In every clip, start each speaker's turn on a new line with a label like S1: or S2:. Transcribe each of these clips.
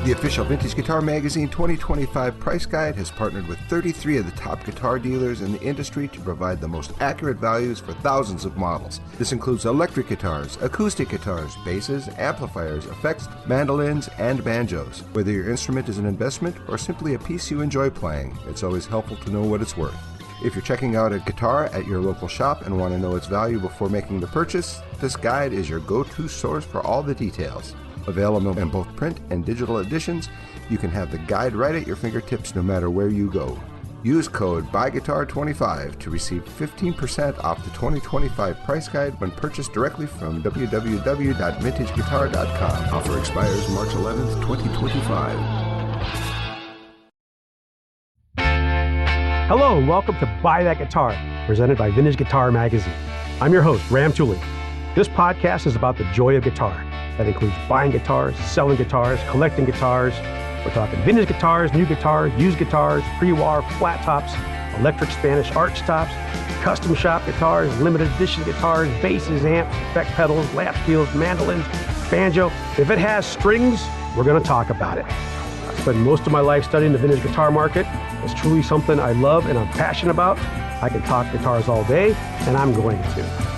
S1: The official Vintage Guitar Magazine 2025 price guide has partnered with 33 of the top guitar dealers in the industry to provide the most accurate values for thousands of models. This includes electric guitars, acoustic guitars, basses, amplifiers, effects, mandolins, and banjos. Whether your instrument is an investment or simply a piece you enjoy playing, it's always helpful to know what it's worth. If you're checking out a guitar at your local shop and want to know its value before making the purchase, this guide is your go-to source for all the details. Available in both print and digital editions, you can have the guide right at your fingertips no matter where you go. Use code BUYGUITAR25 to receive 15% off the 2025 price guide when purchased directly from www.vintageguitar.com. Offer expires March 11th, 2025.
S2: Hello and welcome to Buy That Guitar, presented by Vintage Guitar Magazine. I'm your host, Ram Tuli. This podcast is about the joy of guitar. That includes buying guitars, selling guitars, collecting guitars. We're talking vintage guitars, new guitars, used guitars, pre-war, flat tops, electric Spanish arch tops, custom shop guitars, limited edition guitars, basses, amps, effect pedals, lap steels, mandolins, banjo. If it has strings, we're going to talk about it. I spent most of my life studying the vintage guitar market. It's truly something I love and I'm passionate about. I can talk guitars all day, and I'm going to.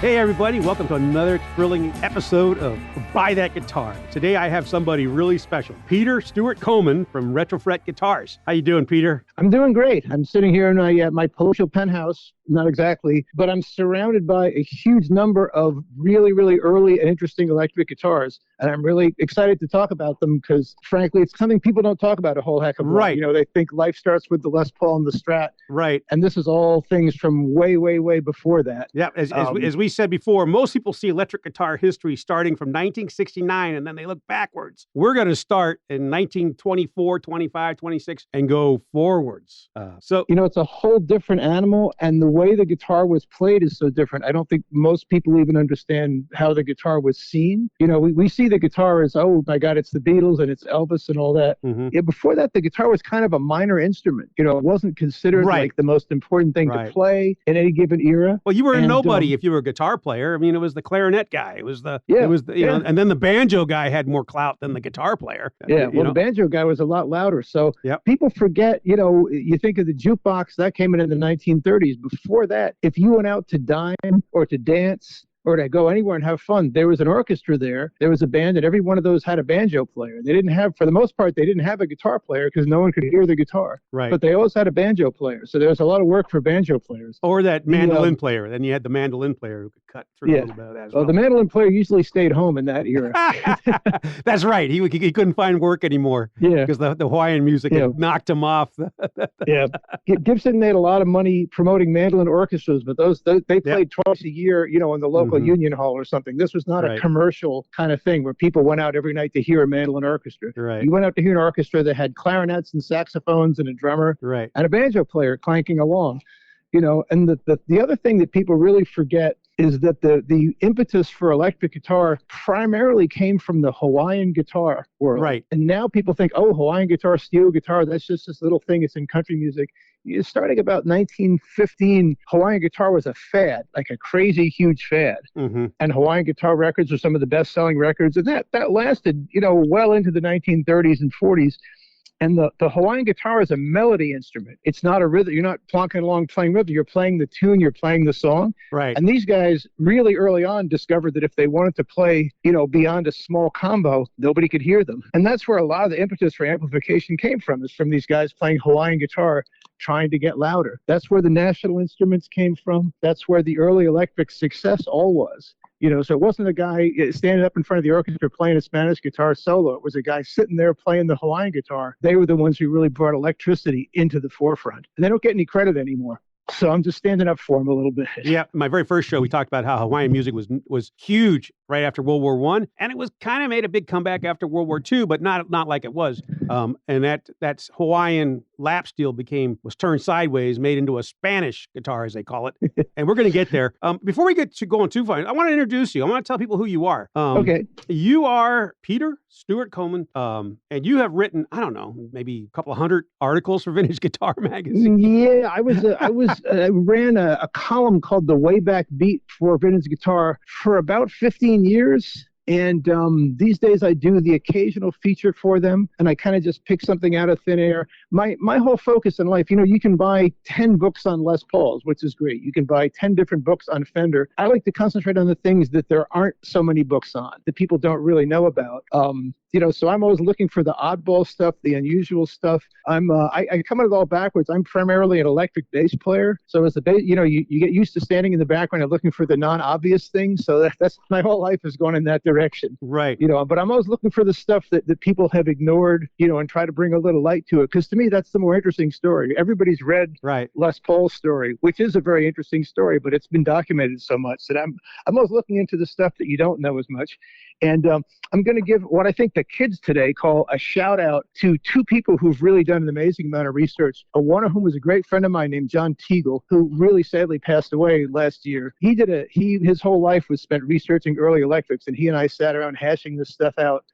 S2: Hey everybody, welcome to another thrilling episode of Buy That Guitar. Today I have somebody really special, Peter Stuart Kohman from Retrofret Guitars. How you doing, Peter?
S3: I'm doing great. I'm sitting here in my palatial penthouse, not exactly, but I'm surrounded by a huge number of really, really early and interesting electric guitars, and I'm really excited to talk about them because, frankly, it's something people don't talk about a whole heck of a lot.
S2: Right.
S3: You know, they think life starts with the Les Paul and the Strat.
S2: Right.
S3: And this is all things from way, way, way before that.
S2: Yeah, as we said before, most people see electric guitar history starting from 1969 and then they look backwards. We're going to start in 1924, 25, 26 and go forwards.
S3: It's a whole different animal, and the way the guitar was played is so different. I don't think most people even understand how the guitar was seen. You know, we see the guitar as, oh my God, it's the Beatles and it's Elvis and all that.
S2: Mm-hmm.
S3: Yeah, before that, the guitar was kind of a minor instrument. You know, it wasn't considered like the most important thing to play in any given era.
S2: Well, you were a nobody if you were a guitar player. I mean, it was the clarinet guy. It was the and then the banjo guy had more clout than the guitar player.
S3: Yeah, the banjo guy was a lot louder. So people forget, you think of the jukebox that came in the 1930s. Before that, if you went out to dine or to dance or to go anywhere and have fun, there was an orchestra there. There was a band, and every one of those had a banjo player. They didn't have, for the most part, they didn't have a guitar player because no one could hear the guitar.
S2: Right.
S3: But they always had a banjo player. So there was a lot of work for banjo players.
S2: Or that mandolin player. Then you had the mandolin player who could cut through a little bit of that as well.
S3: The mandolin player usually stayed home in that era.
S2: That's right. He couldn't find work anymore. Yeah. Because the Hawaiian music had knocked him off.
S3: Gibson made a lot of money promoting mandolin orchestras, but they played twice a year, in the local union hall or something. This was not a commercial kind of thing where people went out every night to hear a mandolin orchestra.
S2: Right.
S3: You went out to hear an orchestra that had clarinets and saxophones and a drummer and a banjo player clanking along. And the other thing that people really forget is that the impetus for electric guitar primarily came from the Hawaiian guitar world. Right. And now people think, oh, Hawaiian guitar, steel guitar, that's just this little thing. It's in country music. Starting about 1915, Hawaiian guitar was a fad, like a crazy, huge fad. Mm-hmm. And Hawaiian guitar records are some of the best-selling records. And that lasted, well into the 1930s and 40s. And the Hawaiian guitar is a melody instrument. It's not a rhythm. You're not plonking along playing rhythm. You're playing the tune. You're playing the song. Right. And these guys really early on discovered that if they wanted to play, beyond a small combo, nobody could hear them. And that's where a lot of the impetus for amplification came from, is from these guys playing Hawaiian guitar, trying to get louder. That's where the National Instruments came from. That's where the early electric success all was. So it wasn't a guy standing up in front of the orchestra playing a Spanish guitar solo. It was a guy sitting there playing the Hawaiian guitar. They were the ones who really brought electricity into the forefront. And they don't get any credit anymore. So I'm just standing up for them a little bit.
S2: Yeah, my very first show, we talked about how Hawaiian music was huge right after World War I, and it was kind of made a big comeback after World War II, but not like it was. And that's Hawaiian lap steel was turned sideways, made into a Spanish guitar, as they call it. And we're going to get there. Before we get to going too far, I want to introduce you. I want to tell people who you are.
S3: Okay.
S2: You are Peter Stuart Kohman, and you have written, I don't know, maybe a couple of 100 articles for Vintage Guitar Magazine.
S3: Yeah, I ran a column called The Wayback Beat for Vintage Guitar for about 15 years. And these days I do the occasional feature for them, and I kind of just pick something out of thin air. My whole focus in life, you can buy 10 books on Les Pauls, which is great. You can buy 10 different books on Fender. I like to concentrate on the things that there aren't so many books on, that people don't really know about. So I'm always looking for the oddball stuff, the unusual stuff. I come at it all backwards. I'm primarily an electric bass player. So as a bass, you get used to standing in the background and looking for the non-obvious things. So that's my whole life has gone in that direction.
S2: Right.
S3: But I'm always looking for the stuff that people have ignored, and try to bring a little light to it. Because to me, that's the more interesting story. Everybody's read Les Paul's story, which is a very interesting story, but it's been documented so much that I'm always looking into the stuff that you don't know as much. And I'm going to give what I think the kids today call a shout out to two people who've really done an amazing amount of research. One of whom was a great friend of mine named John Teagle, who really sadly passed away last year. His whole life was spent researching early electrics, and he and I sat around hashing this stuff out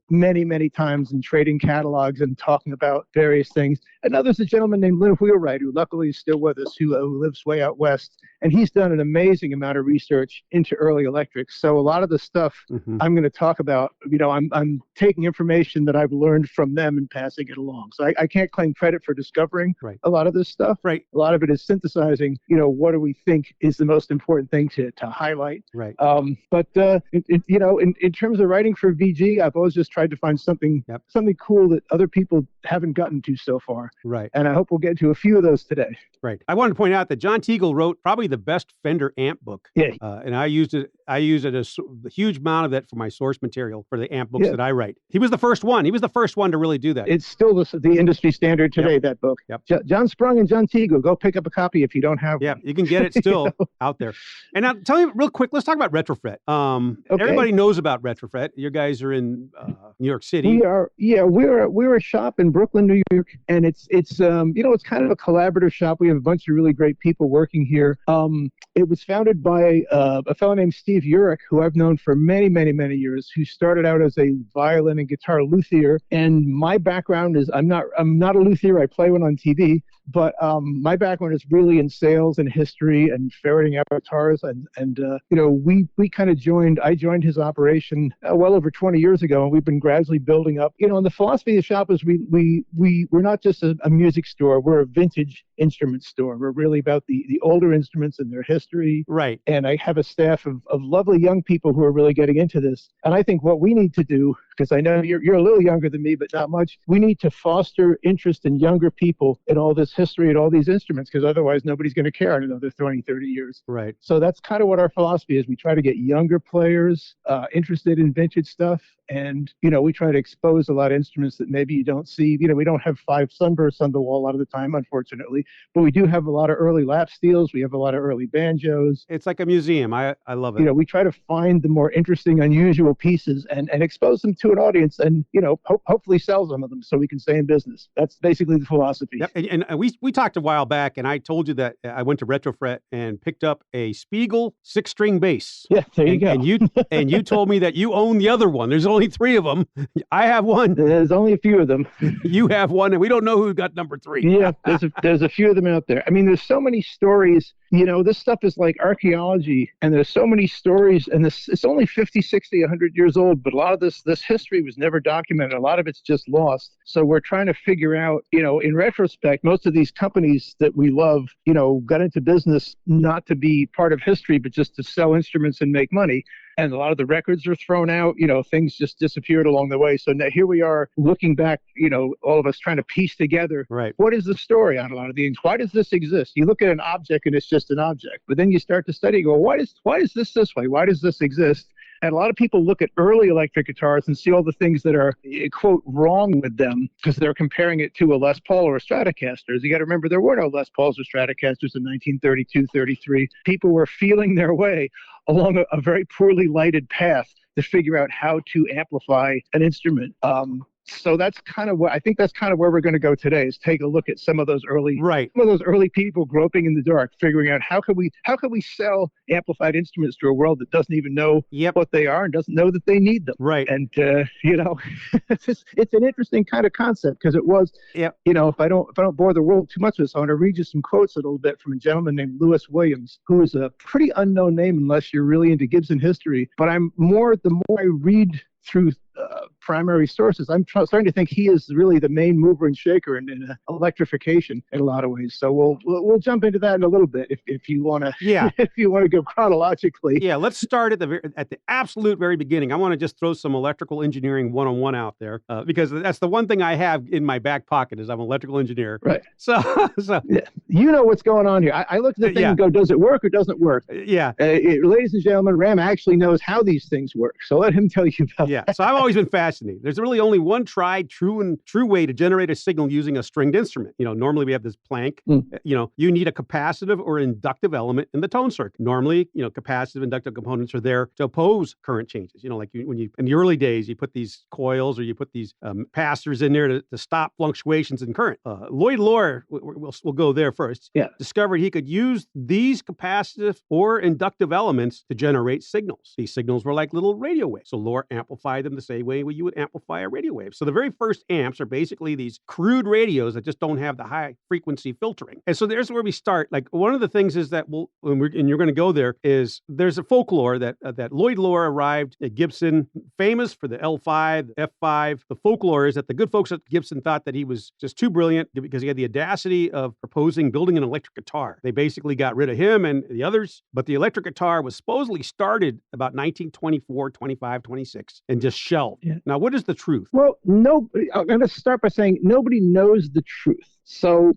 S3: many, many times and trading catalogs and talking about various things. Another's a gentleman named Lynn Wheelwright, who luckily is still with us, who lives way out west. And he's done an amazing amount of research into early electrics. So a lot of the stuff I'm going to talk about, I'm taking information that I've learned from them and passing it along. So I can't claim credit for discovering a lot of this stuff. Right. A lot of it is synthesizing, what do we think is the most important thing to highlight. Right. In terms of writing for VG, I've always just tried to find something cool that other people haven't gotten to so far. Right. And I hope we'll get to a few of those today.
S2: Right. I wanted to point out that John Teagle wrote probably the best Fender amp book. Yeah. And I use it a huge amount of it for my source material for the amp books that I write. He was the first one. He was the first one to really do that.
S3: It's still the industry standard today, that book. Yep. John Sprung and John Teagle, go pick up a copy if you don't have one.
S2: Yeah, you can get it still out there. And now tell me real quick, let's talk about Retrofret. Everybody knows about Retrofret. You guys are in New York City.
S3: We're a shop in Brooklyn, New York, and it's kind of a collaborative shop. We have a bunch of really great people working here. It was founded by a fellow named Steve Urich, who I've known for many, many, many years, who started out as a violin and guitar luthier. And my background is I'm not a luthier. I play one on TV. But my background is really in sales and history and ferreting out guitars. We kind of I joined his operation well over 20 years ago, and we've been gradually building up. And the philosophy of the shop is we're not just a music store. We're a vintage instrument store. We're really about the older instruments and their history. Right. And I have a staff of lovely young people who are really getting into this. And I think what we need to do, because I know you're a little younger than me, but not much, we need to foster interest in younger people in all this history and all these instruments, because otherwise nobody's going to care in another 20, 30 years. Right. So that's kind of what our philosophy is. We try to get younger players interested in vintage stuff. And, we try to expose a lot of instruments that maybe you don't see. We don't have 5 sunbursts on the wall a lot of the time, unfortunately, but we do have a lot of early lap steels. We have a lot of early banjos.
S2: It's like a museum. I love it.
S3: We try to find the more interesting, unusual pieces and expose them to an audience and, hopefully sell some of them so we can stay in business. That's basically the philosophy.
S2: Yep. And we talked a while back, and I told you that I went to Retrofret and picked up a Spiegel 6-string bass.
S3: Yeah, there you go.
S2: And you told me that you own the other one. There's only 3 of them. I have one.
S3: There's only a few of them.
S2: You have one, and we don't know who got number 3.
S3: Yeah, there's a few of them out there. I mean, there's so many stories. This stuff is like archaeology, and there's so many stories, and it's only 50, 60, 100 years old, but a lot of this history was never documented. A lot of it's just lost. So we're trying to figure out, in retrospect, most of these companies that we love, got into business not to be part of history, but just to sell instruments and make money. And a lot of the records are thrown out, things just disappeared along the way. So now here we are looking back, all of us trying to piece together, what is the story on a lot of these? Why does this exist? You look at an object and it's just an object, but then you start to study, go, why is this way? Why does this exist? And a lot of people look at early electric guitars and see all the things that are, quote, wrong with them because they're comparing it to a Les Paul or a Stratocaster. You got to remember, there were no Les Pauls or Stratocasters in 1932, 33. People were feeling their way along a very poorly lighted path to figure out how to amplify an instrument. So that's kind of what I think. That's kind of where we're going to go today. Is take a look at some of those early people groping in the dark, figuring out how can we sell amplified instruments to a world that doesn't even know what they are and doesn't know that they need them.
S2: Right.
S3: And it's an interesting kind of concept because it was. If I don't bore the world too much with this, I want to read you some quotes a little bit from a gentleman named Lewis Williams, who is a pretty unknown name unless you're really into Gibson history. But the more I read through primary sources, I'm starting to think he is really the main mover and shaker in electrification in a lot of ways. So we'll jump into that in a little bit if you want to. Yeah. If you want to go chronologically.
S2: Yeah. Let's start at the absolute very beginning. I want to just throw some electrical engineering 101 out there because that's the one thing I have in my back pocket is I'm an electrical engineer.
S3: Right.
S2: So
S3: yeah. You know what's going on here. I look at the thing and go, does it work or doesn't work?
S2: Yeah.
S3: Ladies and gentlemen, Ram actually knows how these things work. So let him tell you about that.
S2: So I've always been fascinated. There's really only one tried, true way to generate a signal using a stringed instrument. Normally we have this plank. You need a capacitive or inductive element in the tone circuit. Normally, capacitive, inductive components are there to oppose current changes. When you in the early days, you put these coils or you put these capacitors in there to stop fluctuations in current. Lloyd Loar, we'll go there first.
S3: Yeah.
S2: Discovered he could use these capacitive or inductive elements to generate signals. These signals were like little radio waves. So Loar amplified them the same way you would amplify a radio wave. So the very first amps are basically these crude radios that just don't have the high frequency filtering. And so there's where we start. Like one of the things is that and you're going to go there is there's a folklore that Lloyd Loar arrived at Gibson, famous for the L5, the F5. The folklore is that the good folks at Gibson thought that he was just too brilliant because he had the audacity of proposing building an electric guitar. They basically got rid of him and the others, but the electric guitar was supposedly started about 1924, 25, 26 and just shelved. Yeah. Now, what is the truth?
S3: Well, I'm going to start by saying nobody knows the truth. So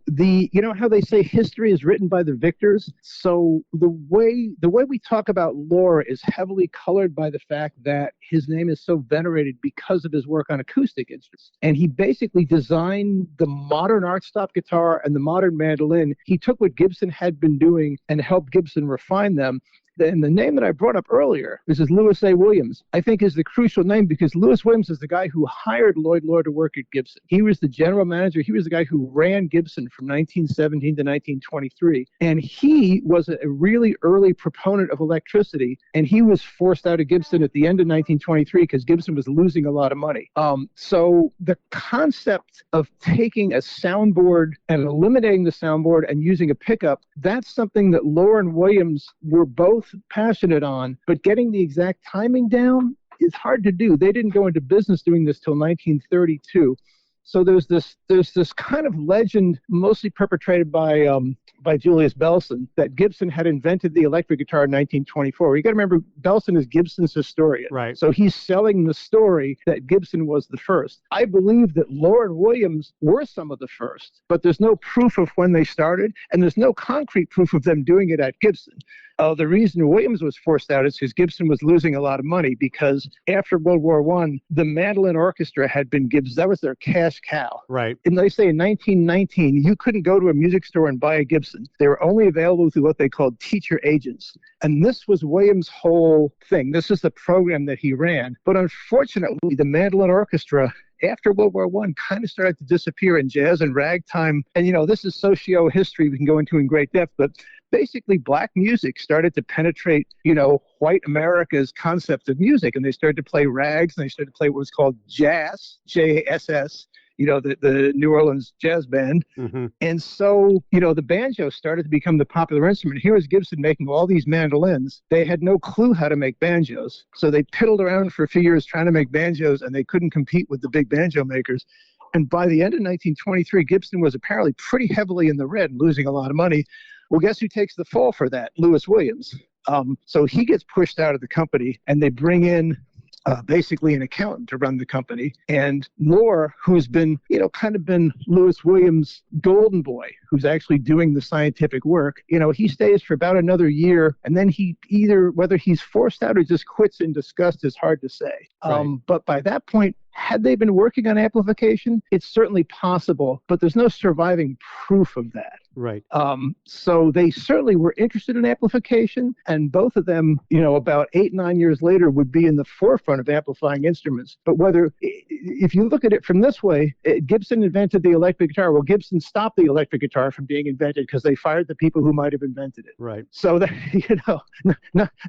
S3: how they say history is written by the victors. So the way we talk about Loar is heavily colored by the fact that his name is so venerated because of his work on acoustic instruments. And he basically designed the modern archtop guitar and the modern mandolin. He took what Gibson had been doing and helped Gibson refine them. And the name that I brought up earlier, this is Lewis A. Williams, I think is the crucial name because Lewis Williams is the guy who hired Lloyd Loar to work at Gibson. He was the general manager. He was the guy who ran Gibson from 1917 to 1923. And he was a really early proponent of electricity. And he was forced out of Gibson at the end of 1923 because Gibson was losing a lot of money. So the concept of taking a soundboard and eliminating the soundboard and using a pickup, that's something that Loar and Williams were both passionate on, but getting the exact timing down is hard to do. They didn't go into business doing this till 1932. So there's this kind of legend, mostly perpetrated by Julius Belson, that Gibson had invented the electric guitar in 1924. You got to remember, Belson is Gibson's historian,
S2: right?
S3: So he's selling the story that Gibson was the first. I believe that Loar and Williams were some of the first, but there's no proof of when they started, and there's no concrete proof of them doing it at Gibson. The reason Williams was forced out is because Gibson was losing a lot of money because after World War I, the mandolin orchestra had been Gibson. That was their cash cow.
S2: Right.
S3: And they say in 1919, you couldn't go to a music store and buy a Gibson. They were only available through what they called teacher agents. And this was Williams' whole thing. This is the program that he ran. But unfortunately, the mandolin orchestra after World War I kind of started to disappear in jazz and ragtime. And, this is socio-history we can go into in great depth, but basically black music started to penetrate, white America's concept of music. And they started to play rags and they started to play what was called jazz, J-A-S-S, the New Orleans jazz band.
S2: Mm-hmm.
S3: And so, the banjo started to become the popular instrument. Here was Gibson making all these mandolins. They had no clue how to make banjos. So they piddled around for a few years trying to make banjos, and they couldn't compete with the big banjo makers. And by the end of 1923, Gibson was apparently pretty heavily in the red, losing a lot of money. Well, guess who takes the fall for that? Lewis Williams. So he gets pushed out of the company, and they bring in basically an accountant to run the company. And Loar, who's been, kind of been Lewis Williams' golden boy, who's actually doing the scientific work, he stays for about another year. And then he whether he's forced out or just quits in disgust is hard to say.
S2: Right.
S3: But by that point, had they been working on amplification? It's certainly possible, but there's no surviving proof of that.
S2: Right.
S3: So they certainly were interested in amplification, and both of them, about 8-9 years later, would be in the forefront of amplifying instruments. But whether if you look at it from this way, Gibson invented the electric guitar. Well, Gibson stopped the electric guitar from being invented because they fired the people who might have invented it.
S2: Right.
S3: So that,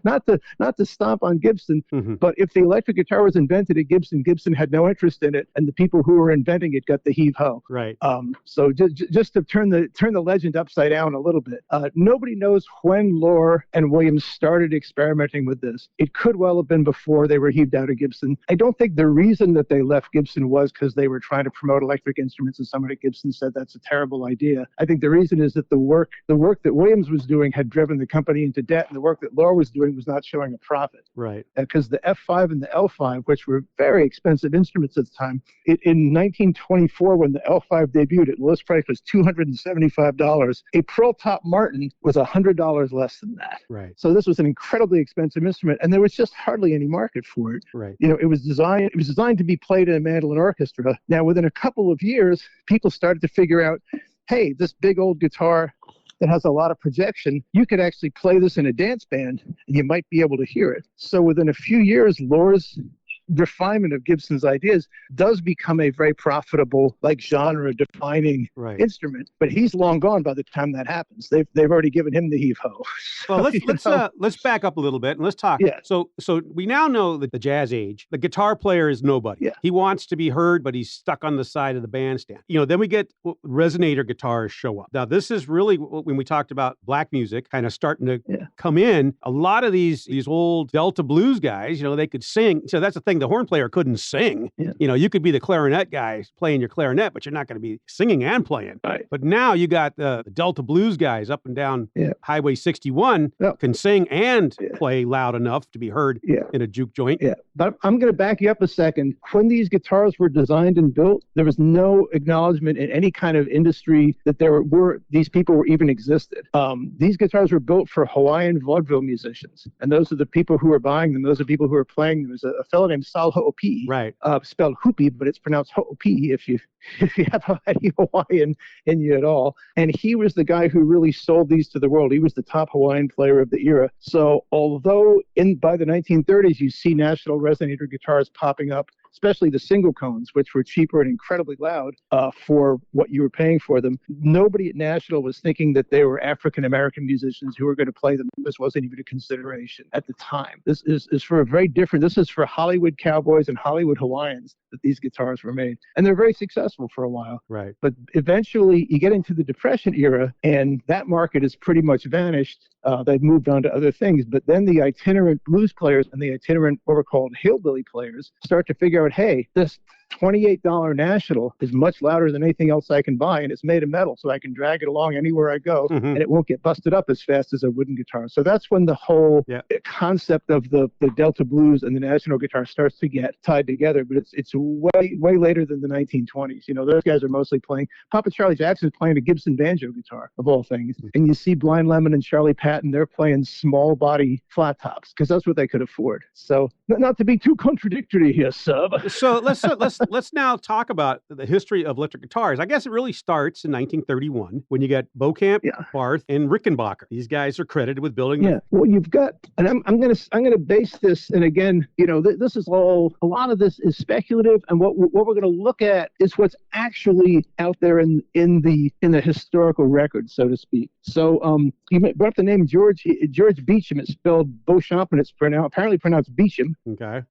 S3: not to stomp on Gibson, but if the electric guitar was invented at Gibson had no interest in it, and the people who were inventing it got the heave-ho.
S2: Right.
S3: So just to turn the legend upside down a little bit, nobody knows when Lohr and Williams started experimenting with this. It could well have been before they were heaved out of Gibson. I don't think the reason that they left Gibson was because they were trying to promote electric instruments and somebody at Gibson said that's a terrible idea. I think the reason is that the work that Williams was doing had driven the company into debt, and the work that Lohr was doing was not showing a profit.
S2: Right.
S3: Because the F5 and the L5, which were very expensive instruments at the time, in 1924, when the L5 debuted, its list price was $275. A Pearl Top Martin was $100 less than that.
S2: Right.
S3: So this was an incredibly expensive instrument, and there was just hardly any market for it.
S2: Right.
S3: It was designed to be played in a mandolin orchestra. Now, within a couple of years, people started to figure out, hey, this big old guitar that has a lot of projection, you could actually play this in a dance band, and you might be able to hear it. So within a few years, Lohr's refinement of Gibson's ideas does become a very profitable, genre-defining instrument. But he's long gone by the time that happens. They've already given him the heave-ho.
S2: Well, let's back up a little bit and let's talk.
S3: Yeah.
S2: So we now know that the jazz age, the guitar player is nobody.
S3: Yeah.
S2: He wants to be heard, but he's stuck on the side of the bandstand. Then we get resonator guitars show up. Now, this is really when we talked about black music kind of starting to come in. A lot of these old Delta blues guys, they could sing. So that's the thing. The horn player couldn't sing. Yeah. You could be the clarinet guy playing your clarinet, but you're not going to be singing and playing.
S3: Right.
S2: But now you got the Delta blues guys up and down Highway 61 can sing and play loud enough to be heard in a juke joint.
S3: Yeah. But I'm going to back you up a second. When these guitars were designed and built, there was no acknowledgement in any kind of industry that these people were even existed. These guitars were built for Hawaiian vaudeville musicians, and those are the people who are buying them. Those are people who are playing them. There's a fellow named Sal Ho'opi'i,
S2: right?
S3: Spelled Hoopy, but it's pronounced Ho'opi'i if you have any Hawaiian in you at all. And he was the guy who really sold these to the world. He was the top Hawaiian player of the era. So although by the 1930s you see National resonator guitars popping up, especially the single cones, which were cheaper and incredibly loud for what you were paying for them, nobody at National was thinking that they were African-American musicians who were going to play them. This wasn't even a consideration at the time. This is for this is for Hollywood cowboys and Hollywood Hawaiians that these guitars were made. And they're very successful for a while.
S2: Right.
S3: But eventually you get into the Depression era, and that market has pretty much vanished. They've moved on to other things. But then the itinerant blues players and the itinerant, what were called hillbilly players, start to figure out, hey, this $28 National is much louder than anything else I can buy, and it's made of metal, so I can drag it along anywhere I go, and it won't get busted up as fast as a wooden guitar. So that's when the whole concept of the Delta blues and the National guitar starts to get tied together. But it's way later than the 1920s. Those guys are mostly playing. Papa Charlie Jackson's playing a Gibson banjo guitar, of all things. And you see Blind Lemon and Charlie Patton, they're playing small body flat tops because that's what they could afford. So not to be too contradictory here, sir.
S2: So let's now talk about the history of electric guitars. I guess it really starts in 1931 when you get Beauchamp, Barth, and Rickenbacker. These guys are credited with building.
S3: Yeah. Well, you've got, and I'm gonna base this, and again, this is all. A lot of this is speculative, and what we're going to look at is what's actually out there in the historical record, so to speak. So you brought up the name George Beecham. It's spelled Beauchamp, and it's apparently pronounced Beecham.
S2: Okay.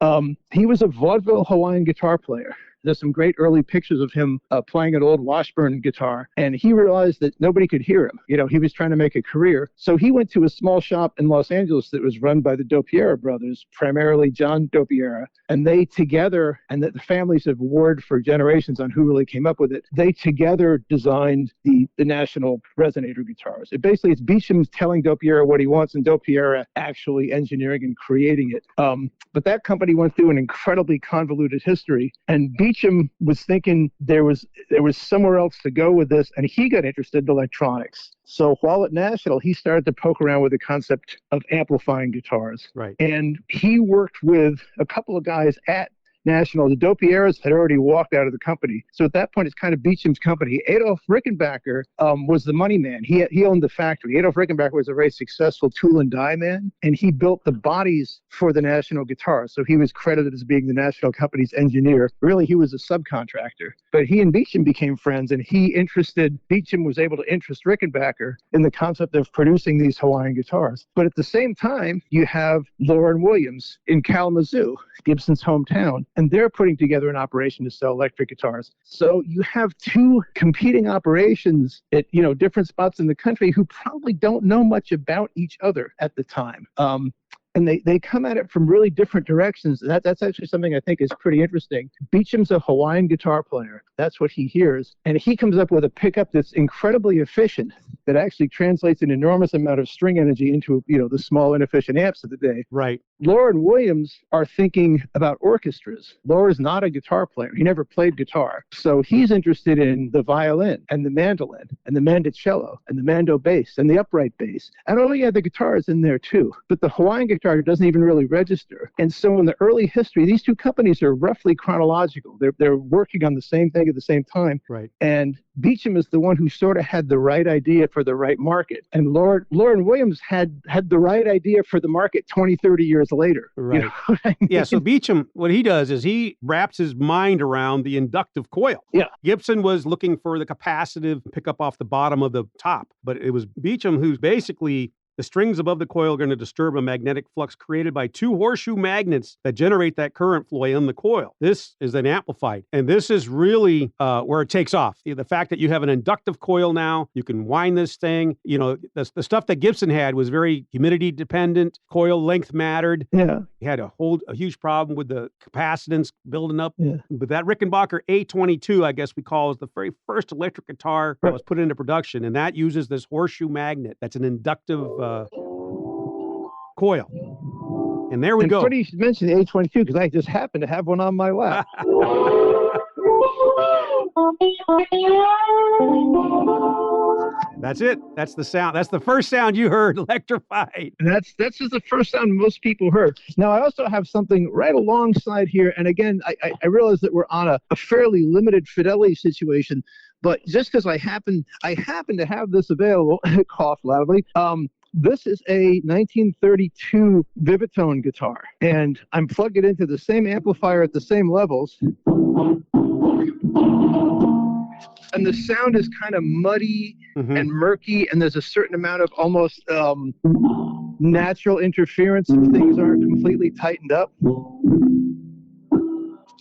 S3: He was a vaudeville Hawaiian guitar player. There's some great early pictures of him playing an old Washburn guitar, and he realized that nobody could hear him. He was trying to make a career. So he went to a small shop in Los Angeles that was run by the Dopiera brothers, primarily John Dopiera, and they together, and that the families have warred for generations on who really came up with it, they together designed the National resonator guitars. It's Beecham telling Dopiera what he wants, and Dopiera actually engineering and creating it. But that company went through an incredibly convoluted history, and Beecham was thinking there was somewhere else to go with this, and he got interested in electronics. So while at National, he started to poke around with the concept of amplifying guitars.
S2: Right.
S3: And he worked with a couple of guys at National. The Dopieras had already walked out of the company. So at that point, it's kind of Beecham's company. Adolf Rickenbacker was the money man. He owned the factory. Adolf Rickenbacker was a very successful tool and die man, and he built the bodies for the National guitar. So he was credited as being the National company's engineer. Really, he was a subcontractor. But he and Beecham became friends, and Beecham was able to interest Rickenbacker in the concept of producing these Hawaiian guitars. But at the same time, you have Laura and Williams in Kalamazoo, Gibson's hometown, and they're putting together an operation to sell electric guitars. So you have two competing operations at different spots in the country who probably don't know much about each other at the time. And they come at it from really different directions. That's actually something I think is pretty interesting. Beecham's a Hawaiian guitar player. That's what he hears. And he comes up with a pickup that's incredibly efficient, that actually translates an enormous amount of string energy into, the small, inefficient amps of the day.
S2: Right.
S3: Laura and Williams are thinking about orchestras. Laura's not a guitar player. He never played guitar. So he's interested in the violin and the mandolin and the mandocello and the mando bass and the upright bass. And the guitar is in there too. But the Hawaiian guitar doesn't even really register. And so in the early history, these two companies are roughly chronological. They're working on the same thing at the same time.
S2: Right.
S3: And Beecham is the one who sort of had the right idea for the right market. And Laura and Williams had the right idea for the market 20, 30 years later.
S2: Right.
S3: I mean?
S2: Yeah, so Beecham, what he does is he wraps his mind around the inductive coil.
S3: Yeah.
S2: Gibson was looking for the capacitive pickup off the bottom of the top, but it was Beecham who's basically the strings above the coil are going to disturb a magnetic flux created by two horseshoe magnets that generate that current flow in the coil. This is then amplified. And this is really where it takes off. The fact that you have an inductive coil now, you can wind this thing. The stuff that Gibson had was very humidity dependent. Coil length mattered.
S3: Yeah.
S2: He had a huge problem with the capacitance building up.
S3: Yeah.
S2: But that Rickenbacker A22, I guess we call, is the very first electric guitar that was put into production. And that uses this horseshoe magnet. That's an inductive coil. And there we go.
S3: It's funny you should mention the A22 because I just happen to have one on my lap.
S2: That's it. That's the sound. That's the first sound you heard, electrified.
S3: And that's just the first sound most people heard. Now, I also have something right alongside here. And again, I realize that we're on a fairly limited fidelity situation, but just because I happen to have this available, cough loudly, this is a 1932 Vivitone guitar, and I'm plugged it into the same amplifier at the same levels. And the sound is kind of muddy and murky, and there's a certain amount of almost natural interference if things aren't completely tightened up.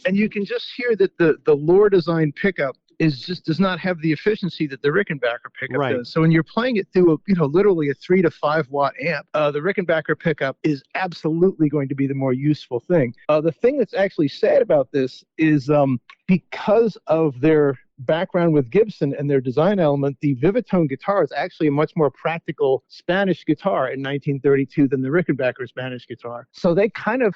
S3: And you can just hear that the Lore design pickup does not have the efficiency that the Rickenbacker pickup does. So when you're playing it through literally a 3 to 5 watt amp, the Rickenbacker pickup is absolutely going to be the more useful thing. The thing that's actually sad about this is because of their background with Gibson and their design element, the Vivitone guitar is actually a much more practical Spanish guitar in 1932 than the Rickenbacker Spanish guitar. So they kind of,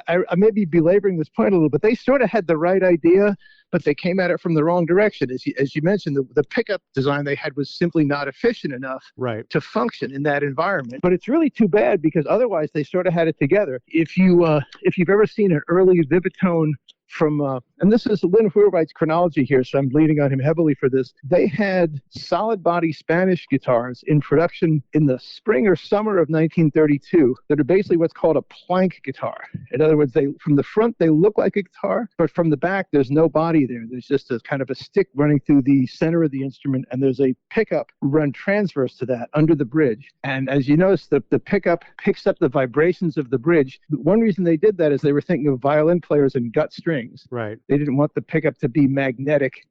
S3: I may be belaboring this point a little, but they sort of had the right idea, but they came at it from the wrong direction. As you mentioned, the pickup design they had was simply not efficient enough to function in that environment. But it's really too bad because otherwise they sort of had it together. If you've ever seen an early Vivitone from, and this is Lynn Wheelwright's chronology here, so I'm leaning on him heavily for this. They had solid body Spanish guitars in production in the spring or summer of 1932 that are basically what's called a plank guitar. In other words, from the front, they look like a guitar, but from the back, there's no body there. There's just a kind of a stick running through the center of the instrument, and there's a pickup run transverse to that under the bridge. And as you notice, the pickup picks up the vibrations of the bridge. One reason they did that is they were thinking of violin players and gut strings.
S2: Right.
S3: They didn't want the pickup to be magnetic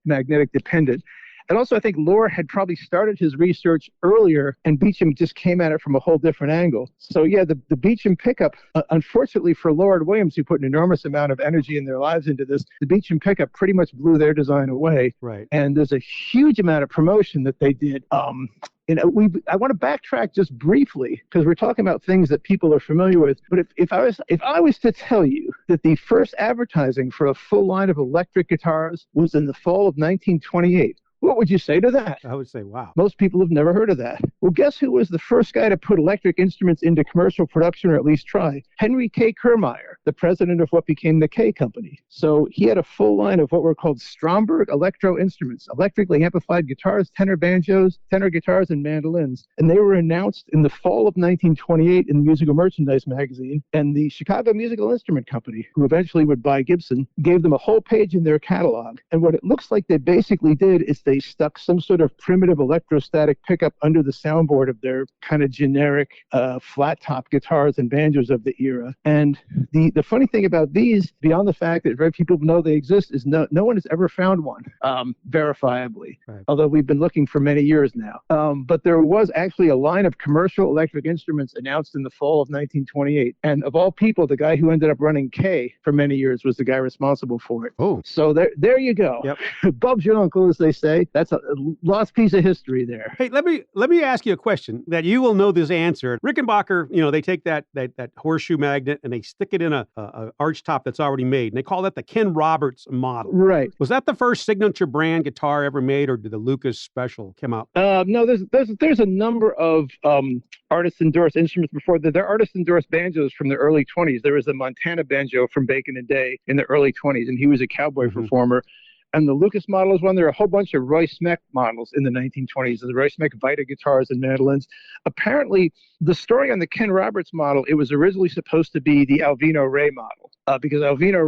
S3: dependent. And also, I think Lore had probably started his research earlier, and Beecham just came at it from a whole different angle. So, yeah, the Beecham pickup, unfortunately for Lore and Williams, who put an enormous amount of energy in their lives into this, the Beecham pickup pretty much blew their design away.
S2: Right.
S3: And there's a huge amount of promotion that they did. I want to backtrack just briefly because we're talking about things that people are familiar with. But if I was to tell you that the first advertising for a full line of electric guitars was in the fall of 1928, What would you say to that?
S2: I would say, wow.
S3: Most people have never heard of that. Well, guess who was the first guy to put electric instruments into commercial production, or at least try? Henry K. Kermeyer, the president of what became the K Company. So he had a full line of what were called Stromberg electro instruments, electrically amplified guitars, tenor banjos, tenor guitars, and mandolins. And they were announced in the fall of 1928 in the Musical Merchandise magazine. And the Chicago Musical Instrument Company, who eventually would buy Gibson, gave them a whole page in their catalog. And what it looks like they basically did is they stuck some sort of primitive electrostatic pickup under the soundboard of their kind of generic flat top guitars and banjos of the era. And the funny thing about these, beyond the fact that very few people know they exist, is no one has ever found one verifiably, right. Although we've been looking for many years now. But there was actually a line of commercial electric instruments announced in the fall of 1928. And of all people, the guy who ended up running K for many years was the guy responsible for it.
S2: Oh.
S3: So there you go. Yep. Bob's your uncle, as they say. That's a lost piece of history there.
S2: Hey, let me ask you a question that you will know this answer. Rickenbacker, they take that horseshoe magnet and they stick it in a arch top that's already made, and they call that the Ken Roberts model.
S3: Right.
S2: Was that the first signature brand guitar ever made, or did the Lucas Special come out?
S3: No, there's a number of artist endorsed instruments before that. There are artist endorsed banjos from the early 20s. There was a Montana banjo from Bacon and Day in the early 20s, and he was a cowboy performer. And the Lucas model is one. There are a whole bunch of Roy Smeck models in the 1920s, the Roy Smeck Vita guitars and mandolins. Apparently, the story on the Ken Roberts model, it was originally supposed to be the Alvino Ray model, because Alvino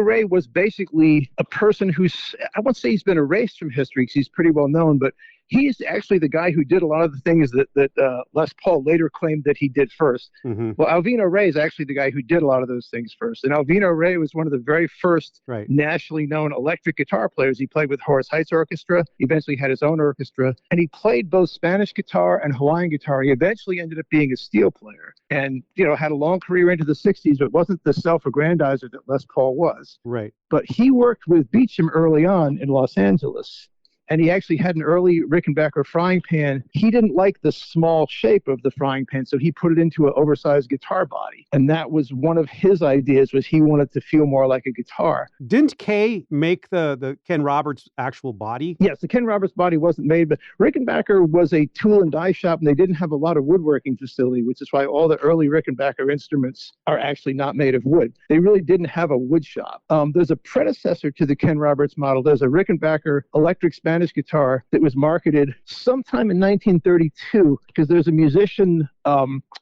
S3: Ray was basically a person who's, I won't say he's been erased from history because he's pretty well known, but he's actually the guy who did a lot of the things that Les Paul later claimed that he did first. Mm-hmm. Well, Alvino Ray is actually the guy who did a lot of those things first. And Alvino Ray was one of the very first nationally known electric guitar players. He played with Horace Heights Orchestra. He eventually had his own orchestra. And he played both Spanish guitar and Hawaiian guitar. He eventually ended up being a steel player and, had a long career into the 60s, but wasn't the self-aggrandizer that Les Paul was.
S2: Right.
S3: But he worked with Beecham early on in Los Angeles. And he actually had an early Rickenbacker frying pan. He didn't like the small shape of the frying pan, so he put it into an oversized guitar body. And that was one of his ideas, was he wanted to feel more like a guitar.
S2: Didn't Kay make the Ken Roberts actual body?
S3: Yes, the Ken Roberts body wasn't made, but Rickenbacker was a tool and die shop, and they didn't have a lot of woodworking facility, which is why all the early Rickenbacker instruments are actually not made of wood. They really didn't have a wood shop. There's a predecessor to the Ken Roberts model. There's a Rickenbacker electric Spanish guitar that was marketed sometime in 1932, because there's a musician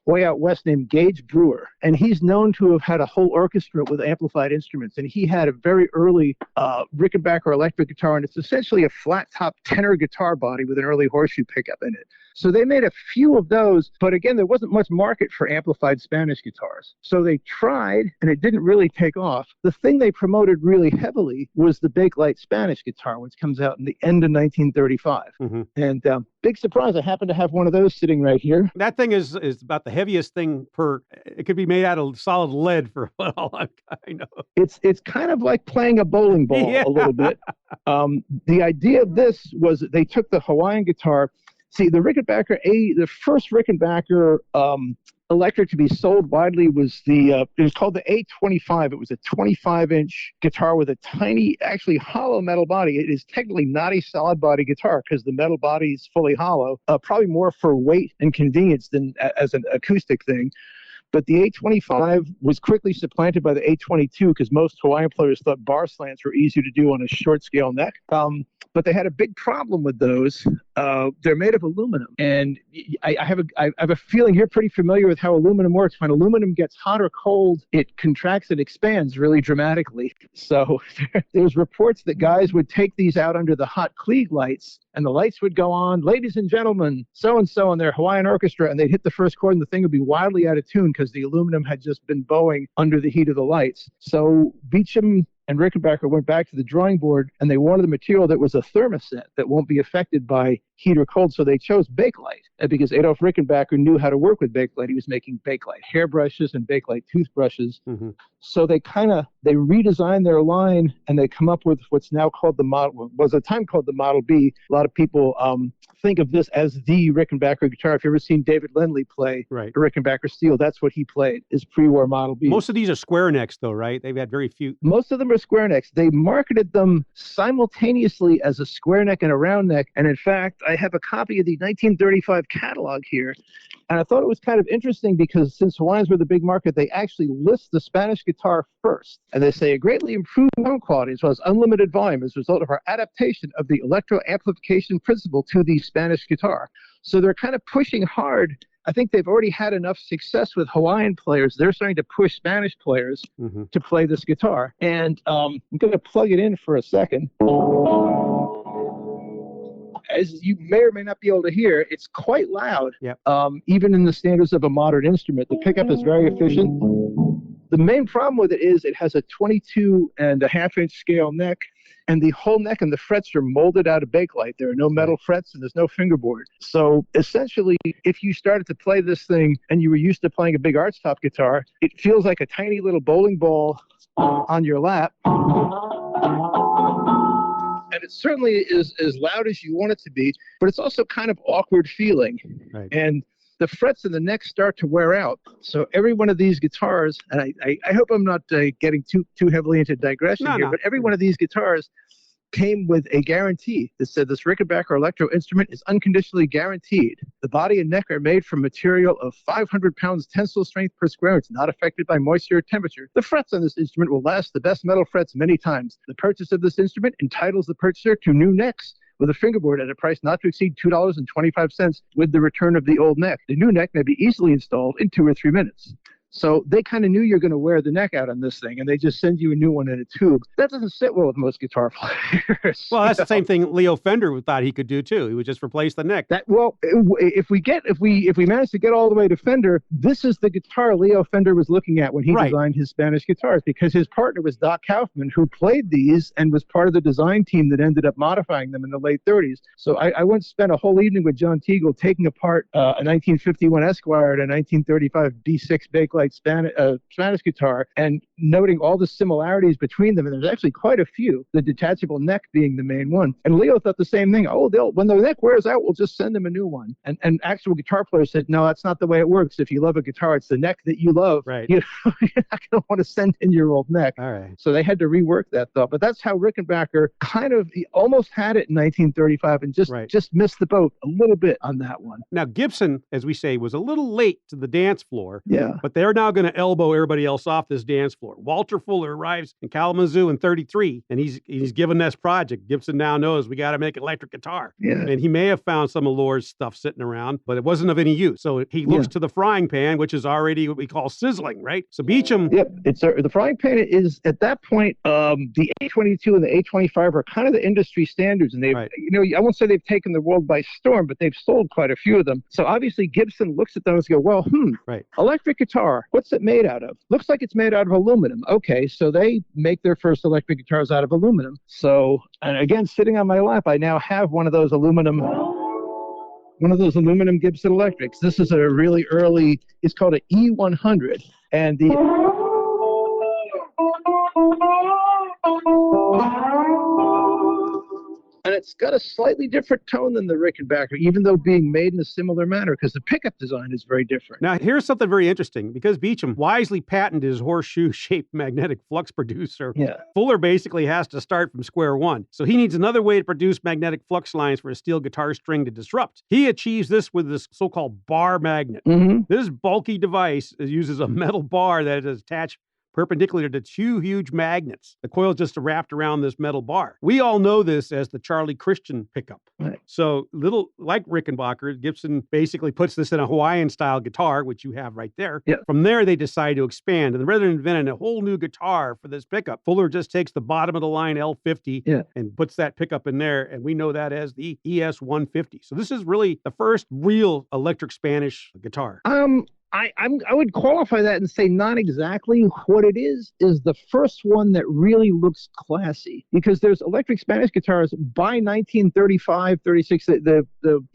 S3: way out west named Gage Brewer, and he's known to have had a whole orchestra with amplified instruments, and he had a very early Rickenbacker electric guitar, and it's essentially a flat top tenor guitar body with an early horseshoe pickup in it. So they made a few of those, but again, there wasn't much market for amplified Spanish guitars. So they tried, and it didn't really take off. The thing they promoted really heavily was the Bakelite Spanish guitar, which comes out in the end of 1935. Mm-hmm. And big surprise, I happen to have one of those sitting right here.
S2: That thing is about the heaviest thing it could be made out of solid lead for all I know.
S3: It's kind of like playing a bowling ball a little bit. The idea of this was that they took the Hawaiian guitar. See, the Rickenbacker the first Rickenbacker electric to be sold widely was it was called the A25. It was a 25-inch guitar with a tiny, actually hollow metal body. It is technically not a solid body guitar because the metal body is fully hollow, probably more for weight and convenience than as an acoustic thing. But the A25 was quickly supplanted by the A22 because most Hawaiian players thought bar slants were easier to do on a short scale neck. But they had a big problem with those. They're made of aluminum. And I have a feeling you're pretty familiar with how aluminum works. When aluminum gets hot or cold, it contracts and expands really dramatically. So there's reports that guys would take these out under the hot Klieg lights, and the lights would go on, ladies and gentlemen, so-and-so in their Hawaiian orchestra, and they'd hit the first chord, and the thing would be wildly out of tune because the aluminum had just been bowing under the heat of the lights. So Beecham and Rickenbacker went back to the drawing board, and they wanted a material that was a thermoset that won't be affected by heat or cold, so they chose Bakelite because Adolf Rickenbacker knew how to work with Bakelite. He was making Bakelite hairbrushes and Bakelite toothbrushes. Mm-hmm. So they redesigned their line, and they come up with what's now called the Model, was at the time called the Model B. A lot of people think of this as the Rickenbacker guitar. If you've ever seen David Lindley play a Rickenbacker steel, that's what he played, is pre-war Model B.
S2: Most of these are square necks, though, right? They've had very few.
S3: Most of them are square necks. They marketed them simultaneously as a square neck and a round neck. And in fact, I have a copy of the 1935 catalog here. And I thought it was kind of interesting because since Hawaiians were the big market, they actually list the Spanish guitar first. And they say a greatly improved sound quality as well as unlimited volume as a result of our adaptation of the electro-amplification principle to the Spanish guitar. So they're kind of pushing hard. I think they've already had enough success with Hawaiian players. They're starting to push Spanish players to play this guitar. And I'm going to plug it in for a second. As you may or may not be able to hear, it's quite loud, even in the standards of a modern instrument. The pickup is very efficient. The main problem with it is it has a 22.5-inch scale neck, and the whole neck and the frets are molded out of Bakelite. There are no metal frets, and there's no fingerboard. So essentially, if you started to play this thing and you were used to playing a big archtop guitar, it feels like a tiny little bowling ball on your lap. And it certainly is as loud as you want it to be, but it's also kind of awkward feeling. Right. And the frets in the neck start to wear out. So every one of these guitars, and I hope I'm not getting too heavily into digression here, but every one of these guitars came with a guarantee that said this Rickenbacker electro instrument is unconditionally guaranteed. The body and neck are made from material of 500 pounds tensile strength per square inch, not affected by moisture or temperature. The frets on this instrument will last the best metal frets many times. The purchase of this instrument entitles the purchaser to new necks with a fingerboard at a price not to exceed $2.25 with the return of the old neck. The new neck may be easily installed in 2 or 3 minutes. So they kind of knew you're going to wear the neck out on this thing, and they just send you a new one in a tube. That doesn't sit well with most guitar players.
S2: Well, that's the same thing Leo Fender thought he could do too. He would just replace the neck.
S3: If we manage to get all the way to Fender, this is the guitar Leo Fender was looking at when he designed his Spanish guitars, because his partner was Doc Kaufman, who played these and was part of the design team that ended up modifying them in the late 30s. So I once spent a whole evening with John Teagle taking apart a 1951 Esquire and a 1935 D6 Bakelite Spanish guitar and noting all the similarities between them. And there's actually quite a few, the detachable neck being the main one. And Leo thought the same thing. Oh, when the neck wears out, we'll just send them a new one. And actual guitar players said, no, that's not the way it works. If you love a guitar, it's the neck that you love.
S2: Right.
S3: You're not going to want to send in your old neck.
S2: All right.
S3: So they had to rework that thought. But that's how Rickenbacker he almost had it in 1935 and just missed the boat a little bit on that one.
S2: Now, Gibson, as we say, was a little late to the dance floor.
S3: Yeah.
S2: But they're now going to elbow everybody else off this dance floor. Walter Fuller arrives in Kalamazoo in 33, and he's given this project. Gibson now knows we got to make electric guitar. Yeah. And he may have found some of Lore's stuff sitting around, but it wasn't of any use. So he looks to the frying pan, which is already what we call sizzling, right? So Beecham...
S3: Yep. The frying pan is, at that point, the A22 and the A25 are kind of the industry standards, and they've, I won't say they've taken the world by storm, but they've sold quite a few of them. So obviously Gibson looks at them and goes, well, electric guitar, what's it made out of? Looks like it's made out of aluminum. Okay, so they make their first electric guitars out of aluminum. So, and again, sitting on my lap, I now have one of those aluminum Gibson electrics. This is a really early, it's called an E100. And and it's got a slightly different tone than the Rickenbacker, even though being made in a similar manner, because the pickup design is very different.
S2: Now, here's something very interesting. Because Beecham wisely patented his horseshoe-shaped magnetic flux producer, Fuller basically has to start from square one. So he needs another way to produce magnetic flux lines for a steel guitar string to disrupt. He achieves this with this so-called bar magnet. Mm-hmm. This bulky device uses a metal bar that is attached perpendicular to 2 huge magnets. The coil is just wrapped around this metal bar. We all know this as the Charlie Christian pickup. Right. So little like Rickenbacker, Gibson basically puts this in a Hawaiian-style guitar, which you have right there. Yep. From there, they decide to expand. And rather than inventing a whole new guitar for this pickup, Fuller just takes the bottom of the line L50 and puts that pickup in there. And we know that as the ES-150. So this is really the first real electric Spanish guitar.
S3: I would qualify that and say not exactly. What it is the first one that really looks classy, because there's electric Spanish guitars by 1935, 36. The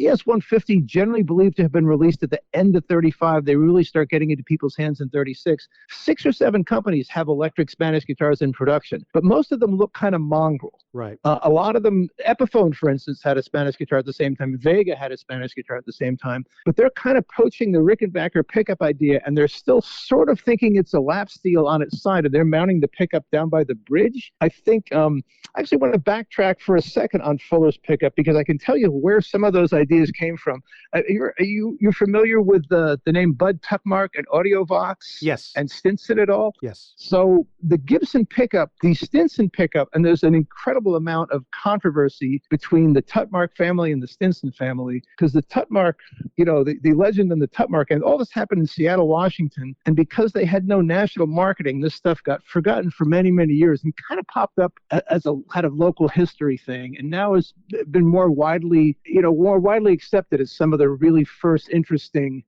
S3: ES-150 generally believed to have been released at the end of 35. They really start getting into people's hands in 36. 6 or 7 companies have electric Spanish guitars in production, but most of them look kind of mongrel.
S2: Right.
S3: A lot of them, Epiphone, for instance, had a Spanish guitar at the same time. Vega had a Spanish guitar at the same time, but they're kind of poaching the Rickenbacker pickup idea, and they're still sort of thinking it's a lap steel on its side, and they're mounting the pickup down by the bridge. I think I actually want to backtrack for a second on Fuller's pickup, because I can tell you where some of those ideas came from. You're familiar with the name Bud Tuckmark and Audiovox?
S2: Yes.
S3: And Stinson at all?
S2: Yes.
S3: So the Gibson pickup, the Stinson pickup, and there's an incredible amount of controversy between the Tutmark family and the Stinson family, because the Tutmark, the legend and the Tutmark, and all this happened in Seattle, Washington, and because they had no national marketing, this stuff got forgotten for many, many years and kind of popped up as a kind of local history thing, and now has been more widely accepted as some of the really first interesting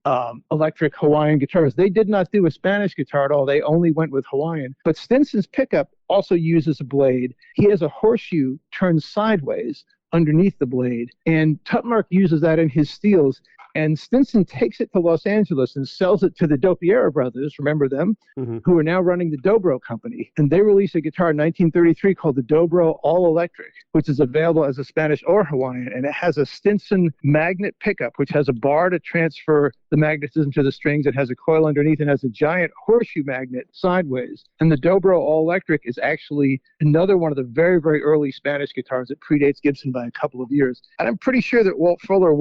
S3: electric Hawaiian guitars. They did not do a Spanish guitar at all. They only went with Hawaiian. But Stinson's pickup also uses a blade. He has a horseshoe turned sideways underneath the blade, and Tutmark uses that in his steels. And Stinson takes it to Los Angeles and sells it to the Dopiero brothers, remember them, who are now running the Dobro company. And they release a guitar in 1933 called the Dobro All Electric, which is available as a Spanish or Hawaiian. And it has a Stinson magnet pickup, which has a bar to transfer the magnetism to the strings. It has a coil underneath and has a giant horseshoe magnet sideways. And the Dobro All Electric is actually another one of the very, very early Spanish guitars that predates Gibson by a couple of years. And I'm pretty sure that Walt Fuller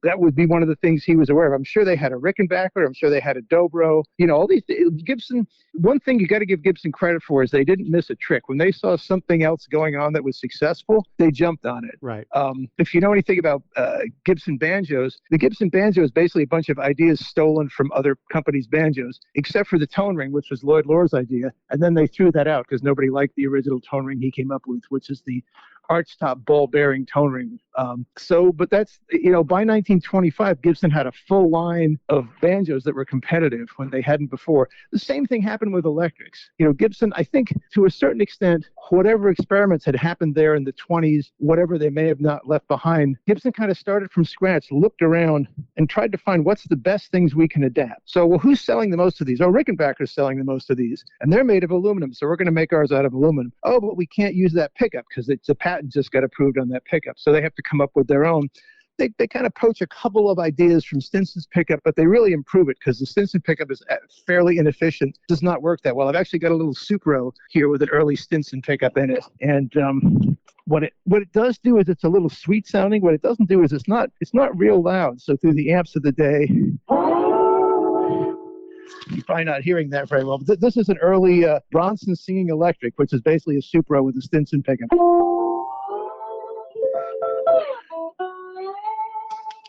S3: that would be one of the things he was aware of. I'm sure they had a Rickenbacker. I'm sure they had a Dobro. All these Gibson. One thing you got to give Gibson credit for is they didn't miss a trick. When they saw something else going on that was successful, they jumped on it.
S2: Right.
S3: If you know anything about Gibson banjos, the Gibson banjo is basically a bunch of ideas stolen from other companies' banjos, except for the tone ring, which was Lloyd Lohr's idea. And then they threw that out because nobody liked the original tone ring he came up with, which is the archtop ball-bearing tone ring. But that's, by 1925, Gibson had a full line of banjos that were competitive when they hadn't before. The same thing happened with electrics. Gibson, I think, to a certain extent, whatever experiments had happened there in the 20s, whatever they may have not left behind, Gibson kind of started from scratch, looked around, and tried to find what's the best things we can adapt. So, who's selling the most of these? Oh, Rickenbacker's selling the most of these. And they're made of aluminum, so we're going to make ours out of aluminum. Oh, but we can't use that pickup because it's a patent just got approved on that pickup. So they have to come up with their own. They kind of poach a couple of ideas from Stinson's pickup, but they really improve it because the Stinson pickup is fairly inefficient, does not work that well. I've actually got a little Supro here with an early Stinson pickup in it. And what it does do is it's a little sweet sounding. What it doesn't do is it's not real loud. So through the amps of the day, you're probably not hearing that very well. But this is an early Bronson Singing Electric, which is basically a Supro with a Stinson pickup.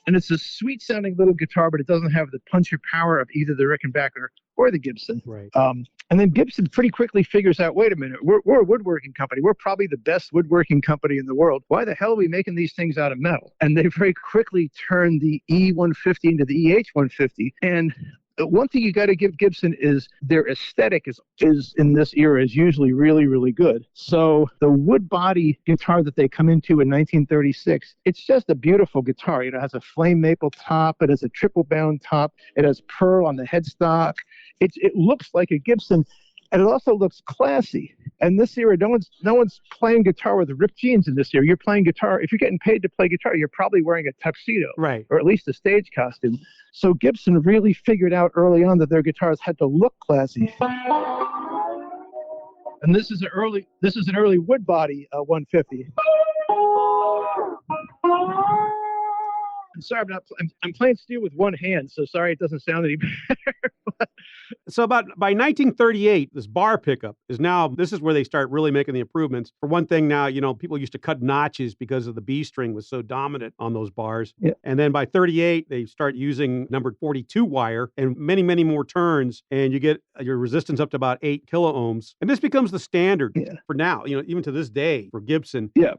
S3: And it's a sweet-sounding little guitar, but it doesn't have the puncher power of either the Rickenbacker or the Gibson.
S2: Right.
S3: And then Gibson pretty quickly figures out, wait a minute, we're a woodworking company. We're probably the best woodworking company in the world. Why the hell are we making these things out of metal? And they very quickly turned the E150 into the EH150. And one thing you got to give Gibson is their aesthetic is in this era is usually really, really good. So the wood body guitar that they come into in 1936, it's just a beautiful guitar. It has a flame maple top. It has a triple bound top. It has pearl on the headstock. It looks like a Gibson. And it also looks classy. And this era, no one's playing guitar with ripped jeans in this era. You're playing guitar. If you're getting paid to play guitar, you're probably wearing a tuxedo,
S2: right,
S3: or at least a stage costume. So Gibson really figured out early on that their guitars had to look classy. And this is an early wood body 150. I'm sorry, I'm playing steel with one hand, so sorry it doesn't sound any better.
S2: So by 1938, this bar pickup is now, this is where they start really making the improvements. For one thing now, people used to cut notches because of the B string was so dominant on those bars.
S3: Yeah.
S2: And then by 38, they start using numbered 42 wire and many, many more turns. And you get your resistance up to about 8 kilo ohms. And this becomes the standard for now, even to this day for Gibson.
S3: Yeah.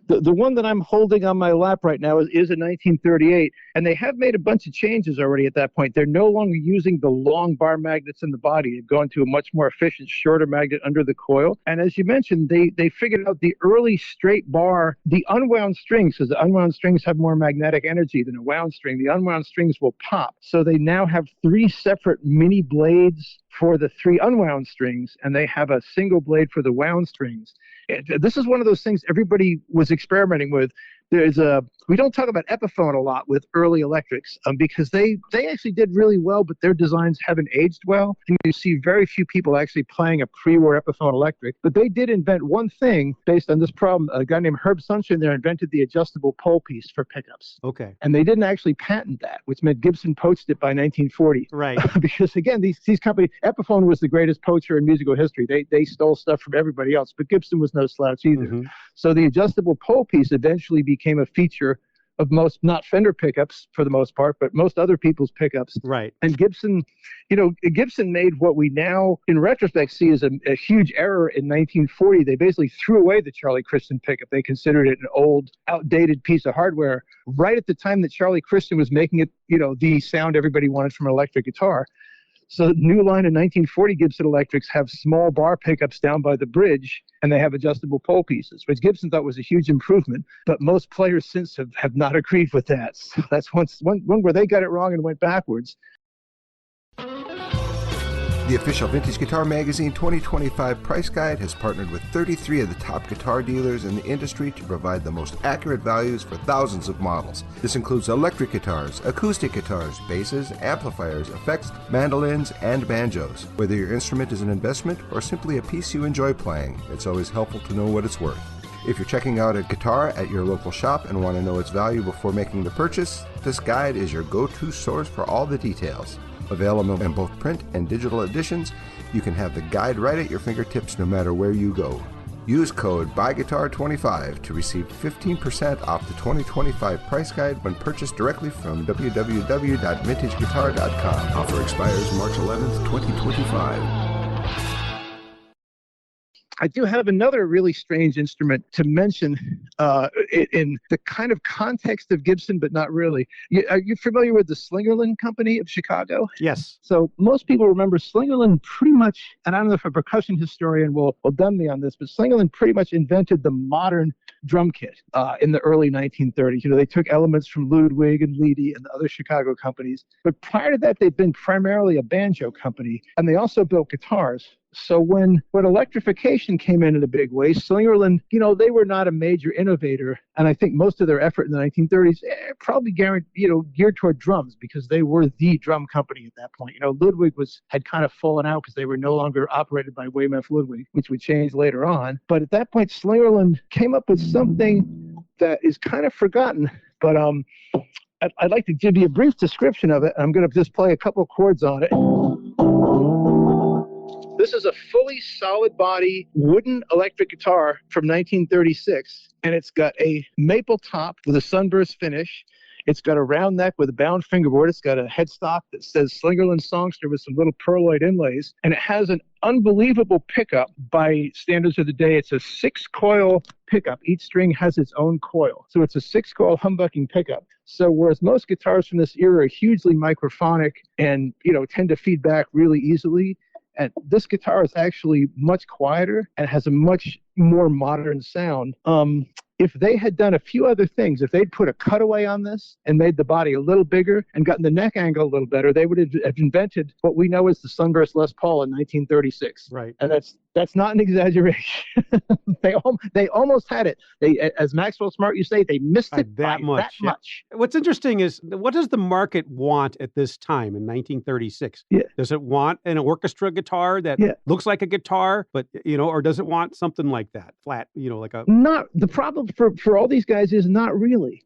S3: The one that I'm holding on my lap right now is a 1938, and they have made a bunch of changes already at that point. They're no longer using the long bar magnets in the body. They've gone to a much more efficient, shorter magnet under the coil. And as you mentioned, they figured out the early straight bar, the unwound strings, because the unwound strings have more magnetic energy than a wound string. The unwound strings will pop. So they now have 3 separate mini blades for the 3 unwound strings, and they have a single blade for the wound strings. This is one of those things everybody was experimenting with. We don't talk about Epiphone a lot with early electrics because they actually did really well, but their designs haven't aged well. And you see very few people actually playing a pre-war Epiphone electric. But they did invent one thing based on this problem. A guy named Herb Sunshine there invented the adjustable pole piece for pickups.
S2: Okay.
S3: And they didn't actually patent that, which meant Gibson poached it by 1940.
S2: Right.
S3: Because again, these companies, Epiphone was the greatest poacher in musical history. They stole stuff from everybody else, but Gibson was no slouch either. Mm-hmm. So the adjustable pole piece eventually became a feature of most, not Fender pickups for the most part, but most other people's pickups.
S2: Right.
S3: And Gibson, Gibson made what we now, in retrospect, see as a huge error in 1940. They basically threw away the Charlie Christian pickup. They considered it an old, outdated piece of hardware right at the time that Charlie Christian was making it, the sound everybody wanted from an electric guitar. So the new line of 1940 Gibson electrics have small bar pickups down by the bridge, and they have adjustable pole pieces, which Gibson thought was a huge improvement. But most players since have not agreed with that. So that's one where they got it wrong and went backwards.
S1: The official Vintage Guitar Magazine 2025 price guide has partnered with 33 of the top guitar dealers in the industry to provide the most accurate values for thousands of models. This includes electric guitars, acoustic guitars, basses, amplifiers, effects, mandolins, and banjos. Whether your instrument is an investment or simply a piece you enjoy playing, it's always helpful to know what it's worth. If you're checking out a guitar at your local shop and want to know its value before making the purchase, this guide is your go-to source for all the details. Available in both print and digital editions, you can have the guide right at your fingertips no matter where you go. Use code BUYGUITAR25 to receive 15% off the 2025 price guide when purchased directly from www.vintageguitar.com. Offer expires March 11th, 2025.
S3: I do have another really strange instrument to mention in the kind of context of Gibson, but not really. Are you familiar with the Slingerland Company of Chicago?
S2: Yes.
S3: So most people remember Slingerland pretty much, and I don't know if a percussion historian will dun me on this, but Slingerland pretty much invented the modern drum kit in the early 1930s. They took elements from Ludwig and Leedy and the other Chicago companies. But prior to that, they'd been primarily a banjo company, and they also built guitars. So when electrification came in a big way, Slingerland, they were not a major innovator. And I think most of their effort in the 1930s probably geared toward drums because they were the drum company at that point. Ludwig had kind of fallen out because they were no longer operated by Weymouth Ludwig, which would change later on. But at that point, Slingerland came up with something that is kind of forgotten. But I'd like to give you a brief description of it. I'm going to just play a couple chords on it. This is a fully solid body wooden electric guitar from 1936, and it's got a maple top with a sunburst finish. It's got a round neck with a bound fingerboard. It's got a headstock that says Slingerland Songster with some little pearloid inlays, and it has an unbelievable pickup by standards of the day. It's a 6-coil pickup. Each string has its own coil. So it's a 6-coil humbucking pickup. So whereas most guitars from this era are hugely microphonic and, tend to feed back really easily, and this guitar is actually much quieter and has a much more modern sound. If they had done a few other things, if they'd put a cutaway on this and made the body a little bigger and gotten the neck angle a little better, they would have invented what we know as the Sunburst Les Paul in 1936.
S2: Right.
S3: And that's not an exaggeration. They almost had it. As Maxwell Smart, you say, they missed it
S2: that much. What's interesting is, what does the market want at this time in 1936? Does it want an orchestra guitar that looks like a guitar, but or does it want something like like that, flat, like a...
S3: Not the problem for all these guys is not really.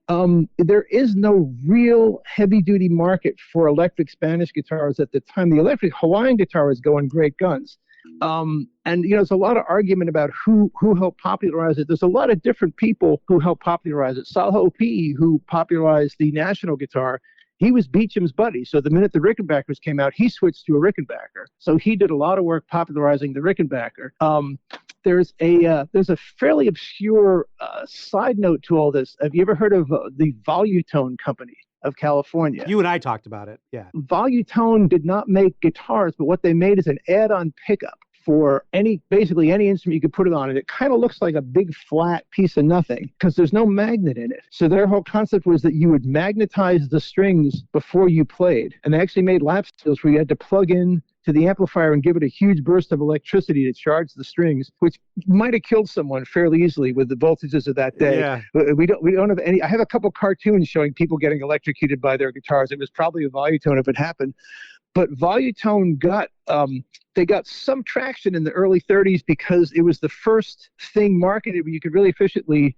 S3: There is no real heavy duty market for electric Spanish guitars at the time. The electric Hawaiian guitar was going great guns. And there's a lot of argument about who helped popularize it. There's a lot of different people who helped popularize it. Salho P, who popularized the national guitar, he was Beecham's buddy. So the minute the Rickenbackers came out, he switched to a Rickenbacker. So he did a lot of work popularizing the Rickenbacker. There's a fairly obscure side note to all this. Have you ever heard of the Volutone Company of California?
S2: You and I talked about it, yeah.
S3: Volutone did not make guitars, but what they made is an add-on pickup for basically any instrument you could put it on. And it kind of looks like a big flat piece of nothing because there's no magnet in it. So their whole concept was that you would magnetize the strings before you played. And they actually made lap steels where you had to plug in to the amplifier and give it a huge burst of electricity to charge the strings, which might have killed someone fairly easily with the voltages of that day. Yeah. We don't have any. I have a couple cartoons showing people getting electrocuted by their guitars. It was probably a Volutone if it happened. But Volutone got some traction in the early 30s because it was the first thing marketed where you could really efficiently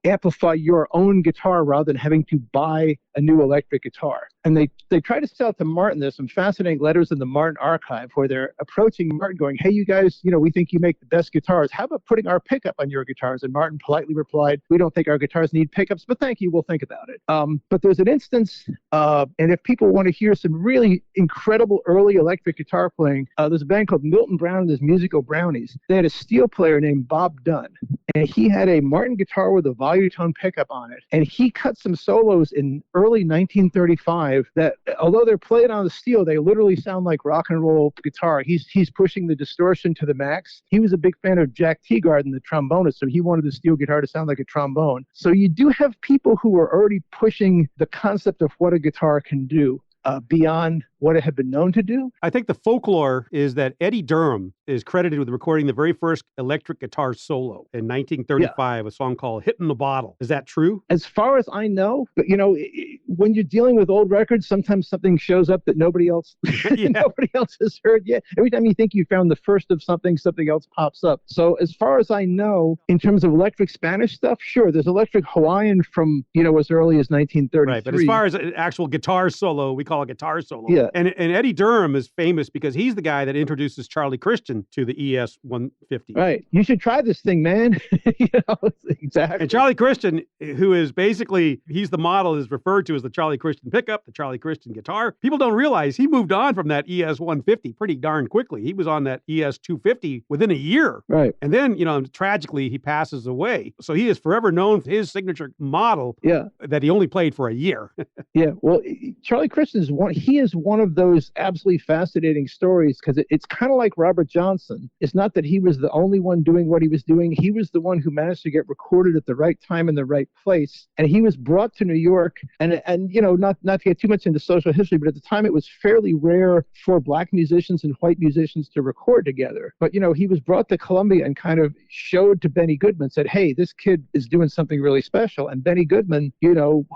S3: amplify your own guitar rather than having to buy a new electric guitar. And they tried to sell it to Martin. There's some fascinating letters in the Martin archive where they're approaching Martin going, hey, you guys, we think you make the best guitars. How about putting our pickup on your guitars? And Martin politely replied, we don't think our guitars need pickups, but thank you, we'll think about it. But there's an instance, and if people want to hear some really incredible early electric guitar playing, there's a band called Milton Brown and his Musical Brownies. They had a steel player named Bob Dunn, and he had a Martin guitar with a Volutone pickup on it. And he cut some solos in early 1935 that, although they're played on the steel, they literally sound like rock and roll guitar. He's pushing the distortion to the max. He was a big fan of Jack Teagarden, the trombonist, so he wanted the steel guitar to sound like a trombone. So you do have people who are already pushing the concept of what a guitar can do beyond what it had been known to do.
S2: I think the folklore is that Eddie Durham is credited with recording the very first electric guitar solo in 1935, a song called Hittin' the Bottle. Is that true?
S3: As far as I know, but when you're dealing with old records, sometimes something shows up that nobody else has heard yet. Every time you think you found the first of something, something else pops up. So as far as I know, in terms of electric Spanish stuff, sure, there's electric Hawaiian from, as early as 1933. Right,
S2: but as far as an actual guitar solo, we call it guitar solo.
S3: Yeah.
S2: And Eddie Durham is famous because he's the guy that introduces Charlie Christian to the ES 150.
S3: Right. You should try this thing, man. Exactly.
S2: And Charlie Christian, who is basically, he's the model, is referred to as the Charlie Christian pickup, the Charlie Christian guitar. People don't realize he moved on from that ES 150 pretty darn quickly. He was on that ES 250 within a year.
S3: Right.
S2: And then, tragically, he passes away. So he is forever known for his signature model that he only played for a year.
S3: Yeah. Well, Charlie Christian is one of those absolutely fascinating stories because it's kind of like Robert Johnson. It's not that he was the only one doing what he was doing. He was the one who managed to get recorded at the right time in the right place. And he was brought to New York and not to get too much into social history, but at the time it was fairly rare for black musicians and white musicians to record together. But, he was brought to Columbia and kind of showed to Benny Goodman, said, hey, this kid is doing something really special. And Benny Goodman, who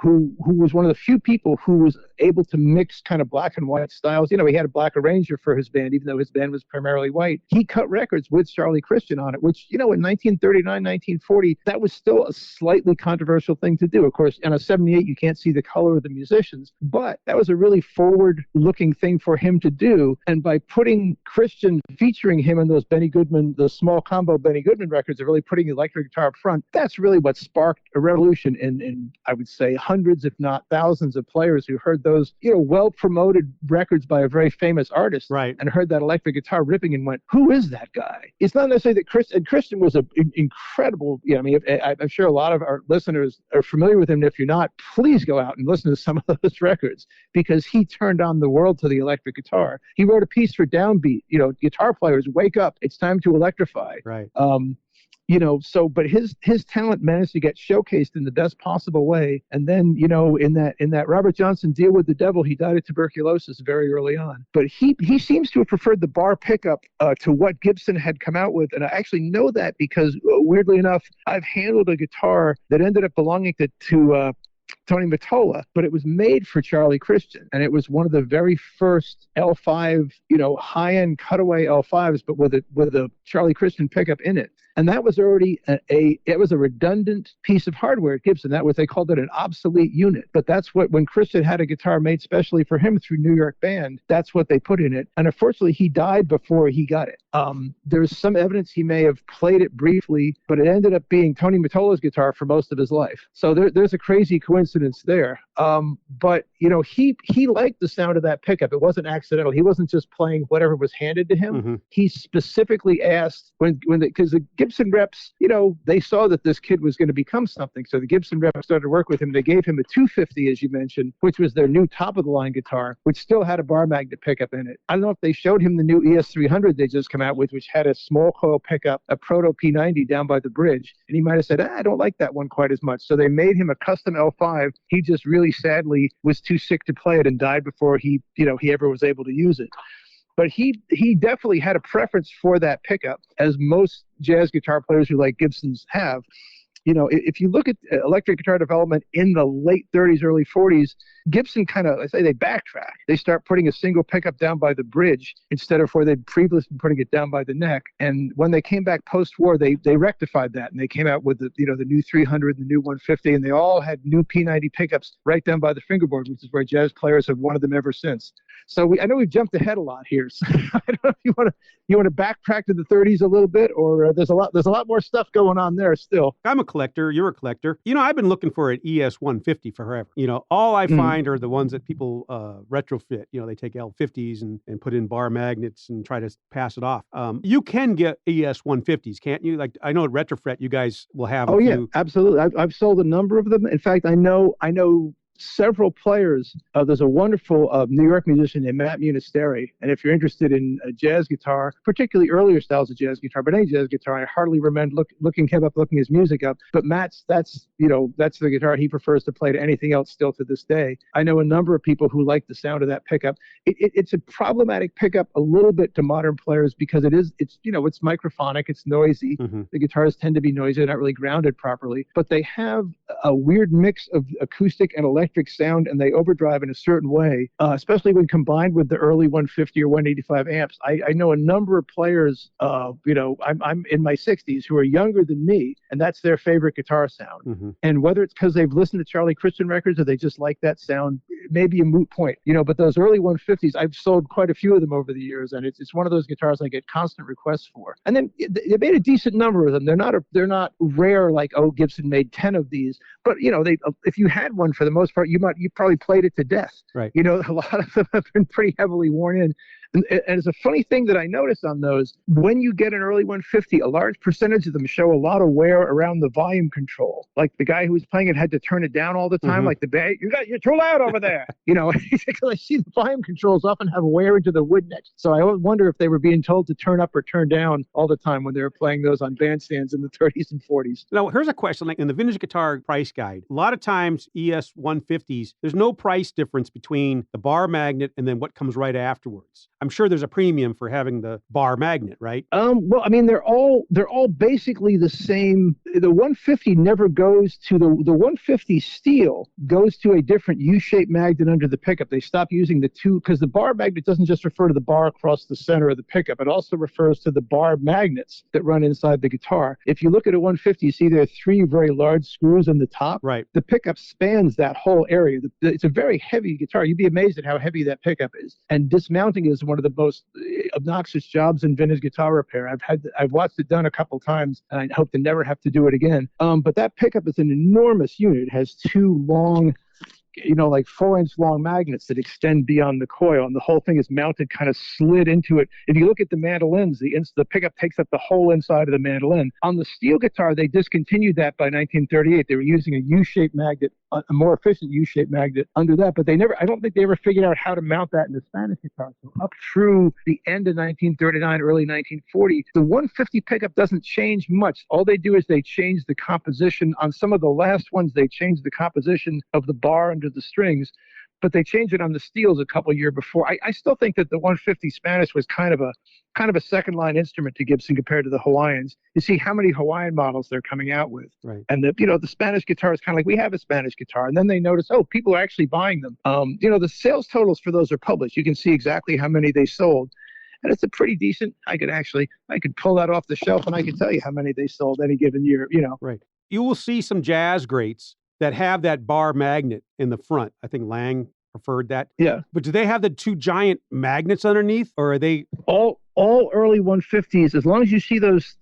S3: was one of the few people who was able to mix kind of black and white styles. He had a black arranger for his band, even though his band was primarily white. He cut records with Charlie Christian on it, which, in 1939, 1940, that was still a slightly controversial thing to do. Of course, on a 78, you can't see the color of the musicians, but that was a really forward-looking thing for him to do. And by putting Christian, featuring him in those Benny Goodman, the small combo Benny Goodman records, of really putting the electric guitar up front, that's really what sparked a revolution in I would say, hundreds, if not thousands of players who heard those, well-promoted records by a very famous artist,
S2: right,
S3: and heard that electric guitar ripping and went, who is that guy? It's not necessarily that Christian was an incredible, I'm sure a lot of our listeners are familiar with him. And if you're not, please go out and listen to some of those records because he turned on the world to the electric guitar. He wrote a piece for Downbeat, guitar players, wake up, it's time to electrify.
S2: Right.
S3: But his talent managed to get showcased in the best possible way. And then, in that Robert Johnson Deal with the Devil, he died of tuberculosis very early on. But he seems to have preferred the bar pickup to what Gibson had come out with. And I actually know that because, weirdly enough, I've handled a guitar that ended up belonging to Tony Mottola, but it was made for Charlie Christian. And it was one of the very first L5, high-end cutaway L5s, but with a Charlie Christian pickup in it. And that was already it was a redundant piece of hardware at Gibson. They called it an obsolete unit. But that's what, when Christian had a guitar made specially for him through New York Band, that's what they put in it. And unfortunately, he died before he got it. There's some evidence he may have played it briefly, but it ended up being Tony Mottola's guitar for most of his life. So there's a crazy coincidence there. But he liked the sound of that pickup. It wasn't accidental. He wasn't just playing whatever was handed to him. Mm-hmm. He specifically asked because the Gibson reps, they saw that this kid was going to become something. So the Gibson reps started to work with him. They gave him a 250, as you mentioned, which was their new top of the line guitar, which still had a bar magnet pickup in it. I don't know if they showed him the new ES300 they just come out with, which had a small coil pickup, a proto P90 down by the bridge. And he might have said, I don't like that one quite as much. So they made him a custom L5. He just really sadly was too sick to play it and died before he ever was able to use it. But he definitely had a preference for that pickup, as most jazz guitar players who like Gibsons have. If you look at electric guitar development in the late 30s, early 40s, Gibson they backtrack. They start putting a single pickup down by the bridge instead of where they'd previously been putting it down by the neck. And when they came back post-war, they rectified that, and they came out with the new 300, the new 150, and they all had new P90 pickups right down by the fingerboard, which is where jazz players have wanted them ever since. So I know we've jumped ahead a lot here. So I don't know if you want to backtrack to the 30s a little bit, or there's a lot more stuff going on there still.
S2: I'm a collector. You're a collector. I've been looking for an ES 150 forever. All I find are the ones that people retrofit. They take L50s and put in bar magnets and try to pass it off. You can get ES 150s, can't you? Like, I know at Retrofret you guys will have.
S3: Oh yeah, absolutely. I've sold a number of them. In fact, I know several players. There's a wonderful New York musician named Matt Munisteri, and if you're interested in jazz guitar, particularly earlier styles of jazz guitar, but any jazz guitar, I hardly recommend looking his music up. But Matt's that's the guitar he prefers to play to anything else still to this day. I know a number of people who like the sound of that pickup. It's a problematic pickup a little bit to modern players because it's microphonic, it's noisy. Mm-hmm. The guitars tend to be noisy, they're not really grounded properly, but they have a weird mix of acoustic and electric sound, and they overdrive in a certain way, especially when combined with the early 150 or 185 amps. I know a number of players, I'm in my 60s, who are younger than me, and that's their favorite guitar sound. Mm-hmm. And whether it's because they've listened to Charlie Christian records or they just like that sound, it may be a moot point. But those early 150s, I've sold quite a few of them over the years, and it's one of those guitars I get constant requests for. And then they made a decent number of them. They're not rare, like, Gibson made 10 of these, but if you had one, for the most part, you probably played it to death.
S2: Right.
S3: A lot of them have been pretty heavily worn in. And it's a funny thing that I noticed on those, when you get an early 150, a large percentage of them show a lot of wear around the volume control. Like the guy who was playing it had to turn it down all the time. Mm-hmm. Like the bass, you're too loud over there. I see the volume controls often have wear into the wood neck. So I wonder if they were being told to turn up or turn down all the time when they were playing those on bandstands in the 30s and 40s.
S2: Now, here's a question. Like in the Vintage Guitar Price Guide, a lot of times ES 150s, there's no price difference between the bar magnet and then what comes right afterwards. I'm sure there's a premium for having the bar magnet, right?
S3: Well, I mean, they're all basically the same. The 150 never goes to the 150 steel goes to a different U-shaped magnet under the pickup. They stop using the two, because the bar magnet doesn't just refer to the bar across the center of the pickup. It also refers to the bar magnets that run inside the guitar. If you look at a 150, you see there are three very large screws on the top.
S2: Right.
S3: The pickup spans that whole area. It's a very heavy guitar. You'd be amazed at how heavy that pickup is. And dismounting is one of the most obnoxious jobs in vintage guitar repair. I've watched it done a couple times, and I hope to never have to do it again. But that pickup is an enormous unit. It has two long, like 4-inch long magnets that extend beyond the coil, and the whole thing is mounted kind of slid into it. If you look at the mandolins, the pickup takes up the whole inside of the mandolin. On the steel guitar, they discontinued that by 1938. They were using a U-shaped magnet, a more efficient U-shaped magnet under that, but I don't think they ever figured out how to mount that in the Spanish guitar. So up through the end of 1939, early 1940, the 150 pickup doesn't change much. All they do is they change the composition. On some of the last ones, they change the composition of the bar under the strings, but they changed it on the steels a couple years before. I still think that the 150 Spanish was kind of a second line instrument to Gibson compared to the Hawaiians. You see how many Hawaiian models they're coming out with.
S2: Right.
S3: And the Spanish guitar is kind of like, we have a Spanish guitar. And then they notice, people are actually buying them. The sales totals for those are published. You can see exactly how many they sold. And it's a pretty decent, I could pull that off the shelf and I could tell you how many they sold any given year,
S2: Right. You will see some jazz greats that have that bar magnet in the front. I think Lang preferred that.
S3: Yeah.
S2: But do they have the two giant magnets underneath, or are they
S3: all early 150s? As long as you see those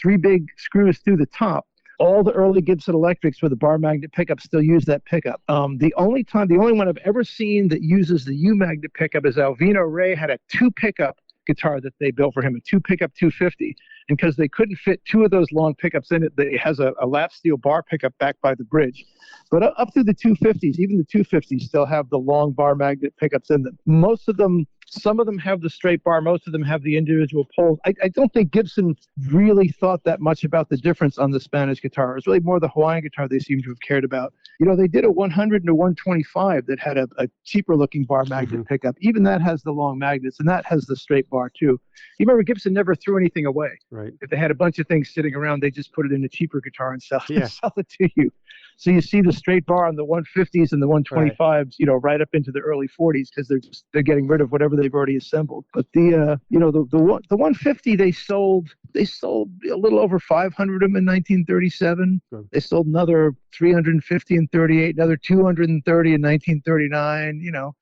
S3: three big screws through the top, all the early Gibson Electrics with the bar magnet pickup still use that pickup. The only one I've ever seen that uses the U magnet pickup is Alvino Ray had a 2 pickup guitar that they built for him, a 2 pickup 250. And because they couldn't fit 2 of those long pickups in it, it has a lap steel bar pickup back by the bridge. But up through the 250s, even the 250s still have the long bar magnet pickups in them. Most of them, some of them have the straight bar. Most of them have the individual poles. I don't think Gibson really thought that much about the difference on the Spanish guitar. It was really more the Hawaiian guitar they seem to have cared about. They did a 100 and a 125 that had a cheaper looking bar magnet pickup. Even that has the long magnets, and that has the straight bar too. You remember Gibson never threw anything away.
S2: Right.
S3: If they had a bunch of things sitting around, they just put it in a cheaper guitar and sell it to you. So you see the straight bar on the 150s and the 125s, right up into the early 40s because they're getting rid of whatever they've already assembled. But the 150 they sold a little over 500 of them in 1937. Sure. They sold another 350 in 38, another 230 in 1939.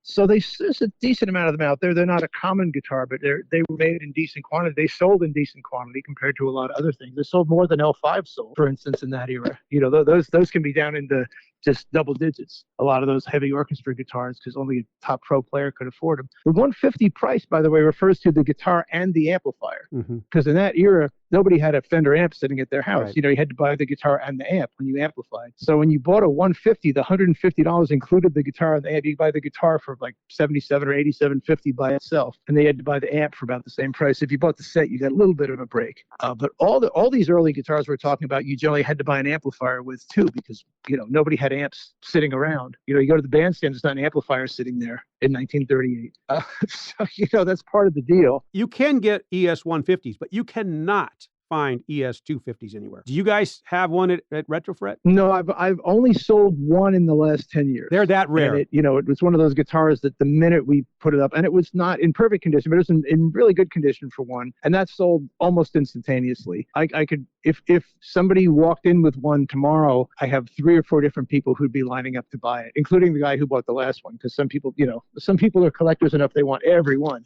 S3: So there's a decent amount of them out there. They're not a common guitar, but they were made in decent quantity. They sold in decent quantity compared to a lot of other things. They sold more than L5 sold, for instance, in that era. Those can be down into just double digits. A lot of those heavy orchestra guitars, because only a top pro player could afford them. The 150 price, by the way, refers to the guitar and the amplifier, because in that era, nobody had a Fender amp sitting at their house. Right. You had to buy the guitar and the amp when you amplified. So when you bought a 150, the $150 included the guitar and the amp. You buy the guitar for like $77 or $87.50 by itself, and they had to buy the amp for about the same price. If you bought the set, you got a little bit of a break. But all these early guitars we're talking about, you generally had to buy an amplifier with too, because nobody had amps sitting around. You go to the bandstand, there's not an amplifier sitting there in 1938. So that's part of the deal.
S2: You can get ES 150s, but you cannot find ES 250s anywhere. Do you guys have one at Retrofret?
S3: No, I've only sold one in the last 10 years.
S2: They're that rare.
S3: And it was one of those guitars that the minute we put it up, and it was not in perfect condition, but it was in really good condition for one, and that sold almost instantaneously. I could, if somebody walked in with one tomorrow, I have 3 or 4 different people who'd be lining up to buy it, including the guy who bought the last one, because some people are collectors enough, they want every one.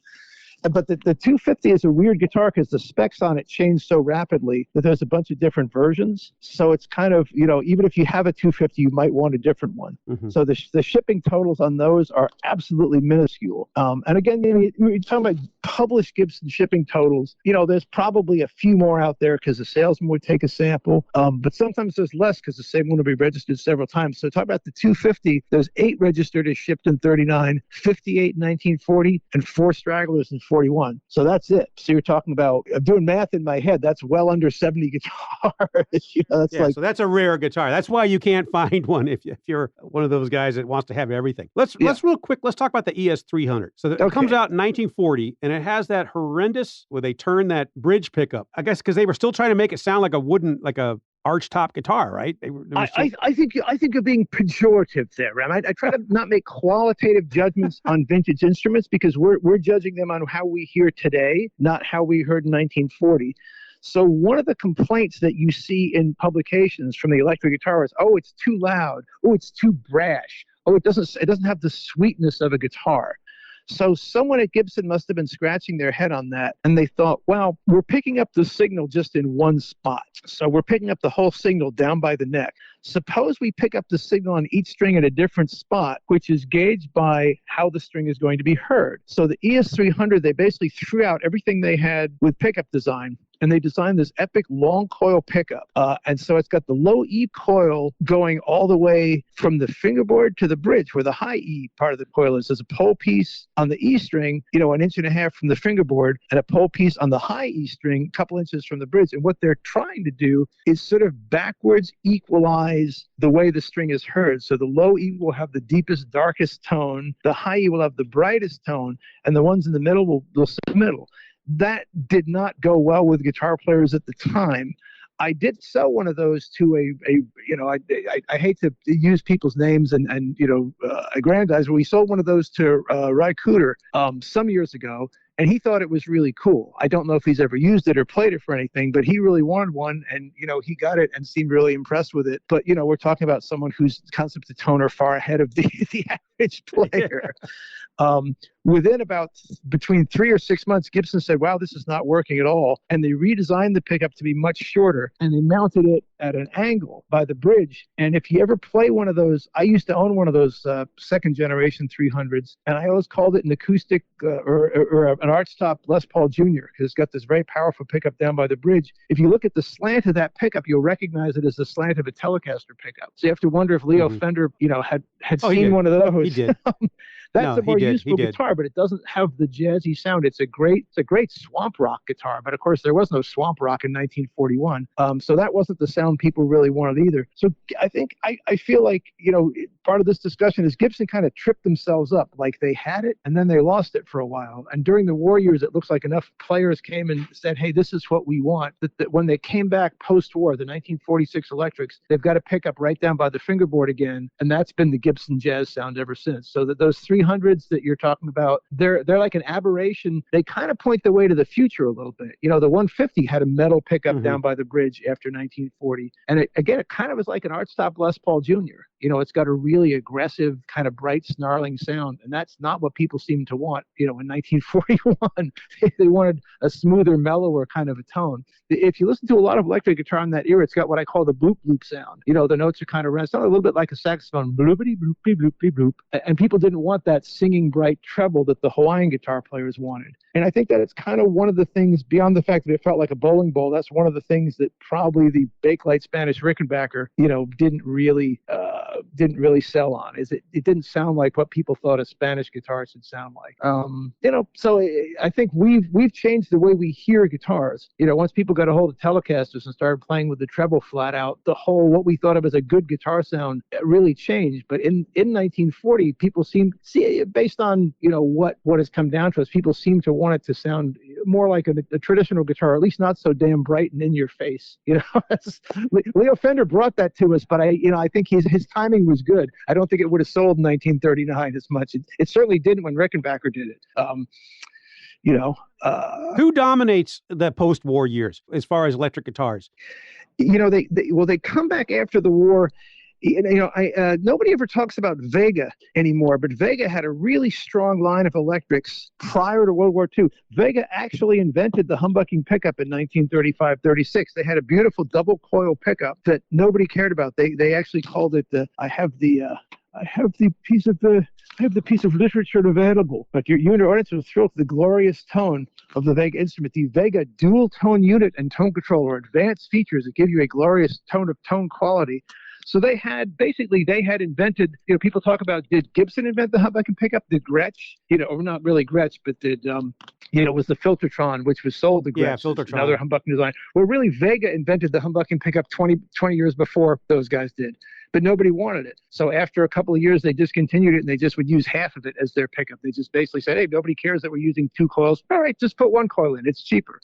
S3: But the 250 is a weird guitar because the specs on it change so rapidly that there's a bunch of different versions. So it's kind of, even if you have a 250, you might want a different one. So the shipping totals on those are absolutely minuscule. And again, you're talking about published Gibson shipping totals. There's probably a few more out there because the salesman would take a sample. But sometimes there's less because the same one will be registered several times. So talk about the 250, there's 8 registered as shipped in 39, 58 in 1940, and 4 stragglers in 41. So that's it. So you're talking about, I'm doing math in my head, that's well under 70 guitars.
S2: So that's a rare guitar. That's why you can't find one if you're one of those guys that wants to have everything. Let's real quick, let's talk about the ES 300. So it comes out in 1940, and it has that horrendous, where they turn that bridge pickup, I guess because they were still trying to make it sound like a wooden, like a arch top guitar, right?
S3: I think you're being pejorative there, Ram. I try to not make qualitative judgments on vintage instruments because we're judging them on how we hear today, not how we heard in 1940. So one of the complaints that you see in publications from the electric guitar is, oh, it's too loud. Oh, it's too brash. Oh, it doesn't have the sweetness of a guitar. So someone at Gibson must have been scratching their head on that, and they thought, well, we're picking up the signal just in one spot. So we're picking up the whole signal down by the neck. Suppose we pick up the signal on each string at a different spot, which is gauged by how the string is going to be heard. So the ES300, they basically threw out everything they had with pickup design, and they designed this epic long coil pickup. And so it's got the low E coil going all the way from the fingerboard to the bridge, where the high E part of the coil is. There's a pole piece on the E string, 1.5 inches from the fingerboard, and a pole piece on the high E string, a couple inches from the bridge. And what they're trying to do is sort of backwards equalize the way the string is heard. So the low E will have the deepest, darkest tone, the high E will have the brightest tone, and the ones in the middle will sit in the middle. That did not go well with guitar players at the time. I did sell one of those to I hate to use people's names and aggrandize, but we sold one of those to Ry Cooter some years ago, and he thought it was really cool. I don't know if he's ever used it or played it for anything, but he really wanted one, and he got it and seemed really impressed with it. But we're talking about someone whose concepts of tone are far ahead of the average player. Within between 3 or 6 months, Gibson said, wow, this is not working at all. And they redesigned the pickup to be much shorter, and they mounted it at an angle by the bridge. And if you ever play one of those, I used to own one of those second generation 300s, and I always called it an acoustic or an archtop Les Paul Jr. because it's got this very powerful pickup down by the bridge. If you look at the slant of that pickup, you'll recognize it as the slant of a Telecaster pickup. So you have to wonder if Leo Fender, had seen one of those.
S2: He did.
S3: That's a more useful guitar, but it doesn't have the jazzy sound. It's a great swamp rock guitar, but of course there was no swamp rock in 1941, so that wasn't the sound people really wanted either. So I think I feel like part of this discussion is Gibson kind of tripped themselves up, like they had it and then they lost it for a while. And during the war years, it looks like enough players came and said, "Hey, this is what we want." That when they came back post-war, the 1946 electrics, they've got a pickup right down by the fingerboard again, and that's been the Gibson jazz sound ever since. So that those 300s that you're talking about, they're like an aberration. They kind of point the way to the future a little bit. The 150 had a metal pickup down by the bridge after 1940, and it kind of is like an archtop Les Paul Jr. It's got a really aggressive, kind of bright, snarling sound, and that's not what people seem to want. In 1941, they wanted a smoother, mellower kind of a tone. If you listen to a lot of electric guitar in that era, it's got what I call the bloop bloop sound. The notes are kind of sound a little bit like a saxophone, bloopity bloopy bloopy bloop, and people didn't want that singing bright treble that the Hawaiian guitar players wanted. And I think that it's kind of one of the things, beyond the fact that it felt like a bowling ball, that's one of the things that probably the Bakelite Spanish Rickenbacker, didn't really sell on. Is it didn't sound like what people thought a Spanish guitar should sound like. So I think we've changed the way we hear guitars. Once people got a hold of Telecasters and started playing with the treble flat out, the whole what we thought of as a good guitar sound really changed. But in 1940, people based on what has come down to us, people seem to want it to sound more like a traditional guitar, at least not so damn bright and in your face. Leo Fender brought that to us, but I think his timing was good. I don't think it would have sold in 1939 as much. It certainly didn't when Rickenbacker did it.
S2: Who dominates the post-war years as far as electric guitars?
S3: They come back after the war. Nobody ever talks about Vega anymore, but Vega had a really strong line of electrics prior to World War II. Vega actually invented the humbucking pickup in 1935-36. They had a beautiful double coil pickup that nobody cared about. They actually called it I have the piece of literature available, but your audience was thrilled with the glorious tone of the Vega instrument. The Vega dual tone unit and tone controller, advanced features that give you a glorious tone quality. So they had invented, people talk about, did Gibson invent the humbucking pickup? Did Gretsch, or not really Gretsch, but did, was the Filtertron, which was sold to Gretsch. Yeah,
S2: Filtertron.
S3: Another humbucking design. Well, really, Vega invented the humbucking pickup 20 years before those guys did. But nobody wanted it. So after a couple of years, they discontinued it, and they just would use half of it as their pickup. They just basically said, hey, nobody cares that we're using 2 coils. All right, just put 1 coil in. It's cheaper.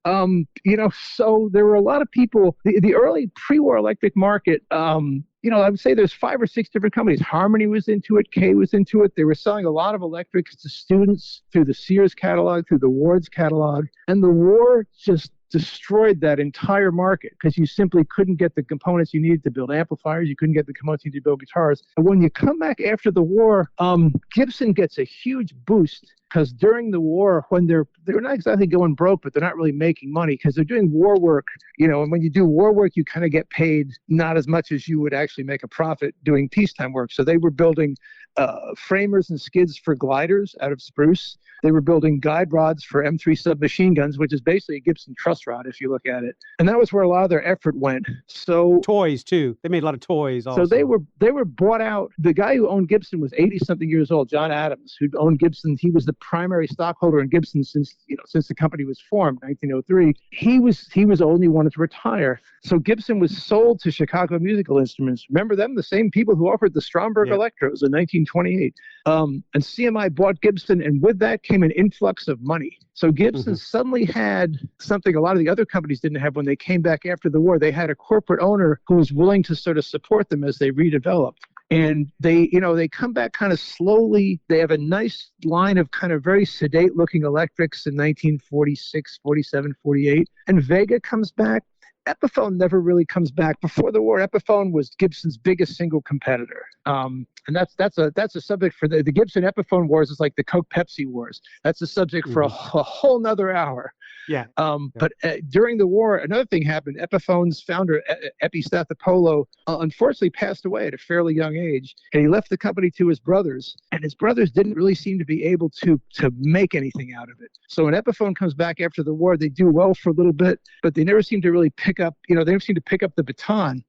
S3: So there were a lot of people, the early pre-war electric market, I would say there's 5 or 6 different companies. Harmony was into it. Kay was into it. They were selling a lot of electrics to students through the Sears catalog, through the Ward's catalog. And the war just destroyed that entire market because you simply couldn't get the components you needed to build amplifiers. You couldn't get the components you needed to build guitars. And when you come back after the war, Gibson gets a huge boost because during the war, when they're not exactly going broke, but they're not really making money because they're doing war work, and when you do war work, you kind of get paid not as much as you would actually make a profit doing peacetime work. So they were building framers and skids for gliders out of spruce. They were building guide rods for M3 submachine guns, which is basically a Gibson truss rod if you look at it. And that was where a lot of their effort went. So
S2: toys too. They made a lot of toys also.
S3: So they were bought out. The guy who owned Gibson was 80-something years old, John Adams, who owned Gibson. He was the primary stockholder in Gibson since the company was formed, 1903. He was the only one to retire. So Gibson was sold to Chicago Musical Instruments. Remember them? The same people who offered the Stromberg Electros in 1928. And CMI bought Gibson, and with that came an influx of money. So Gibson suddenly had something a lot of the other companies didn't have when they came back after the war. They had a corporate owner who was willing to sort of support them as they redeveloped. And they come back kind of slowly. They have a nice line of kind of very sedate looking electrics in 1946, 47, 48. And Vega comes back. Epiphone never really comes back. Before the war, Epiphone was Gibson's biggest single competitor. And that's a subject for the Gibson Epiphone wars. Is like the Coke Pepsi wars. That's a subject for a whole nother hour.
S2: Yeah.
S3: But during the war, another thing happened. Epiphone's founder, Epi Stathopoulos, unfortunately passed away at a fairly young age, and he left the company to his brothers. And his brothers didn't really seem to be able to make anything out of it. So when Epiphone comes back after the war, they do well for a little bit, but they never seem to really pick up. They never seem to pick up the baton.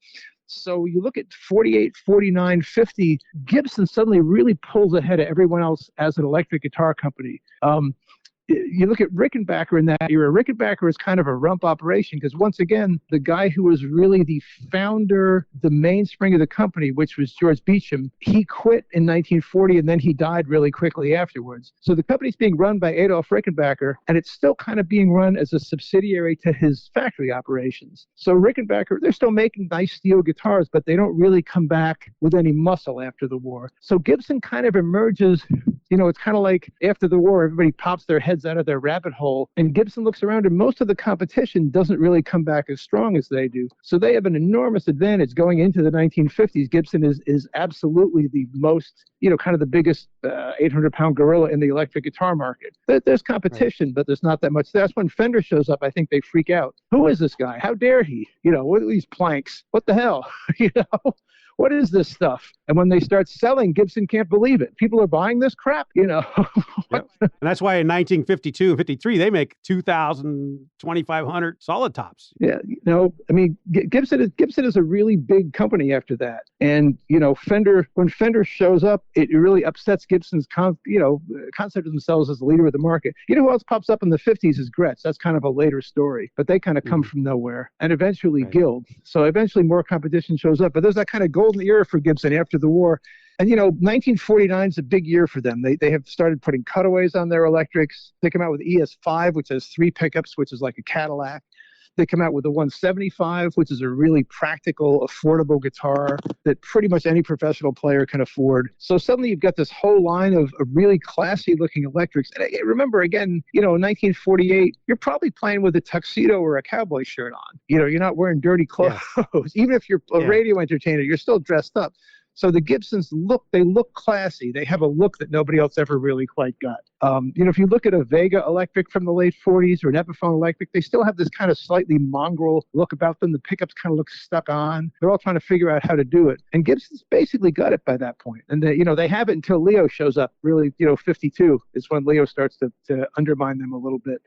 S3: So you look at 48, 49, 50, Gibson suddenly really pulls ahead of everyone else as an electric guitar company. You look at Rickenbacker in that era. Rickenbacker is kind of a rump operation because, once again, the guy who was really the founder, the mainspring of the company, which was George Beecham, he quit in 1940 and then he died really quickly afterwards. So the company's being run by Adolf Rickenbacker, and it's still kind of being run as a subsidiary to his factory operations. So Rickenbacker, they're still making nice steel guitars, but they don't really come back with any muscle after the war. So Gibson kind of emerges. It's kind of like after the war, everybody pops their heads out of their rabbit hole, and Gibson looks around, and most of the competition doesn't really come back as strong as they do. So they have an enormous advantage going into the 1950s. Gibson is absolutely the most, kind of the biggest 800-pound gorilla in the electric guitar market. There's competition, but there's not that much. That's when Fender shows up. I think they freak out. Who is this guy? How dare he? What are these planks? What the hell? What is this stuff? And when they start selling, Gibson can't believe it. People are buying this crap,
S2: Yep. And that's why in 1952 and 53, they make 2,000, 2,500 solid tops.
S3: Yeah. Gibson is a really big company after that. And, when Fender shows up, it really upsets Gibson's, concept of themselves as the leader of the market. Who else pops up in the 50s is Gretsch. That's kind of a later story, but they kind of come from nowhere. And eventually Guild. So eventually more competition shows up. But there's that kind of golden era for Gibson after the war. And, 1949 is a big year for them. They have started putting cutaways on their electrics. They come out with ES5, which has 3 pickups, which is like a Cadillac. They come out with the 175, which is a really practical, affordable guitar that pretty much any professional player can afford. So suddenly you've got this whole line of really classy-looking electrics. And remember, again, in 1948, you're probably playing with a tuxedo or a cowboy shirt on. You're not wearing dirty clothes. Yeah. Even if you're a radio entertainer, you're still dressed up. So the Gibsons look classy. They have a look that nobody else ever really quite got. If you look at a Vega electric from the late 40s or an Epiphone electric, they still have this kind of slightly mongrel look about them. The pickups kind of look stuck on. They're all trying to figure out how to do it. And Gibson's basically got it by that point. And they have it until Leo shows up. Really, 52 is when Leo starts to undermine them a little bit.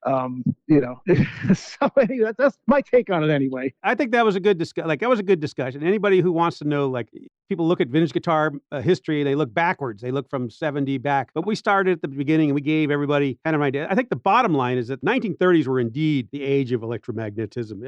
S3: So anyway, that's my take on it anyway.
S2: I think that was a good discussion. Anybody who wants to know, people look at vintage guitar history, they look backwards. They look from 70 back. But we started at the beginning and we gave everybody kind of an idea. I think the bottom line is that 1930s were indeed the age of electromagnetism.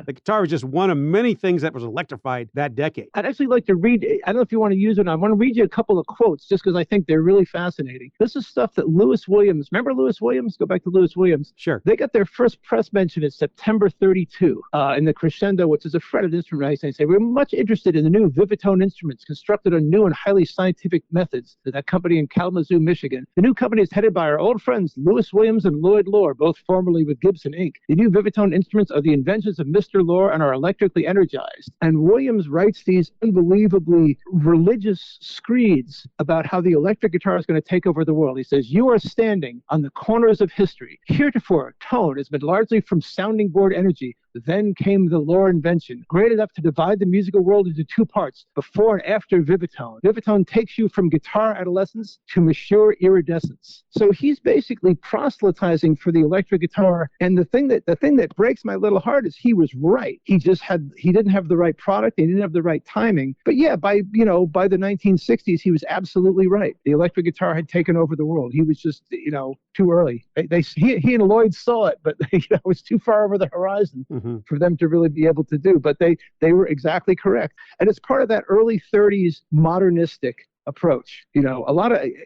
S2: The guitar was just one of many things that was electrified that decade.
S3: I'd actually like to read, I don't know if you want to use it. I want to read you a couple of quotes just because I think they're really fascinating. This is stuff that Lewis Williams, remember Lewis Williams? Go back to Lewis Williams.
S2: Sure.
S3: They got their first press mention in September 32 in the Crescendo, which is a fretted instrument. They say, we're much interested in the new Vivitone instruments constructed on new and highly scientific methods at that company in Kalamazoo, Michigan. The new company is headed by our old friends Lewis Williams and Lloyd Lohr, both formerly with Gibson Inc. The new Vivitone instruments are the inventions of Mr. Lohr and are electrically energized. And Williams writes these unbelievably religious screeds about how the electric guitar is going to take over the world. He says, you are standing on the corners of history. Heretofore, tone has been largely from sounding board energy. Then came the Lohr invention, great enough to divide the musical world into 2 parts, before and after Vivitone. Vivitone takes you from guitar adolescence to mature iridescence. So he's basically proselytizing for the electric guitar. And the thing that breaks my little heart is he was right. He didn't have the right product. He didn't have the right timing. But yeah, by the 1960s, he was absolutely right. The electric guitar had taken over the world. He was just, too early. He and Lloyd saw it, but it was too far over the horizon. For them to really be able to do. But they were exactly correct. And it's part of that early 30s modernistic approach. You know,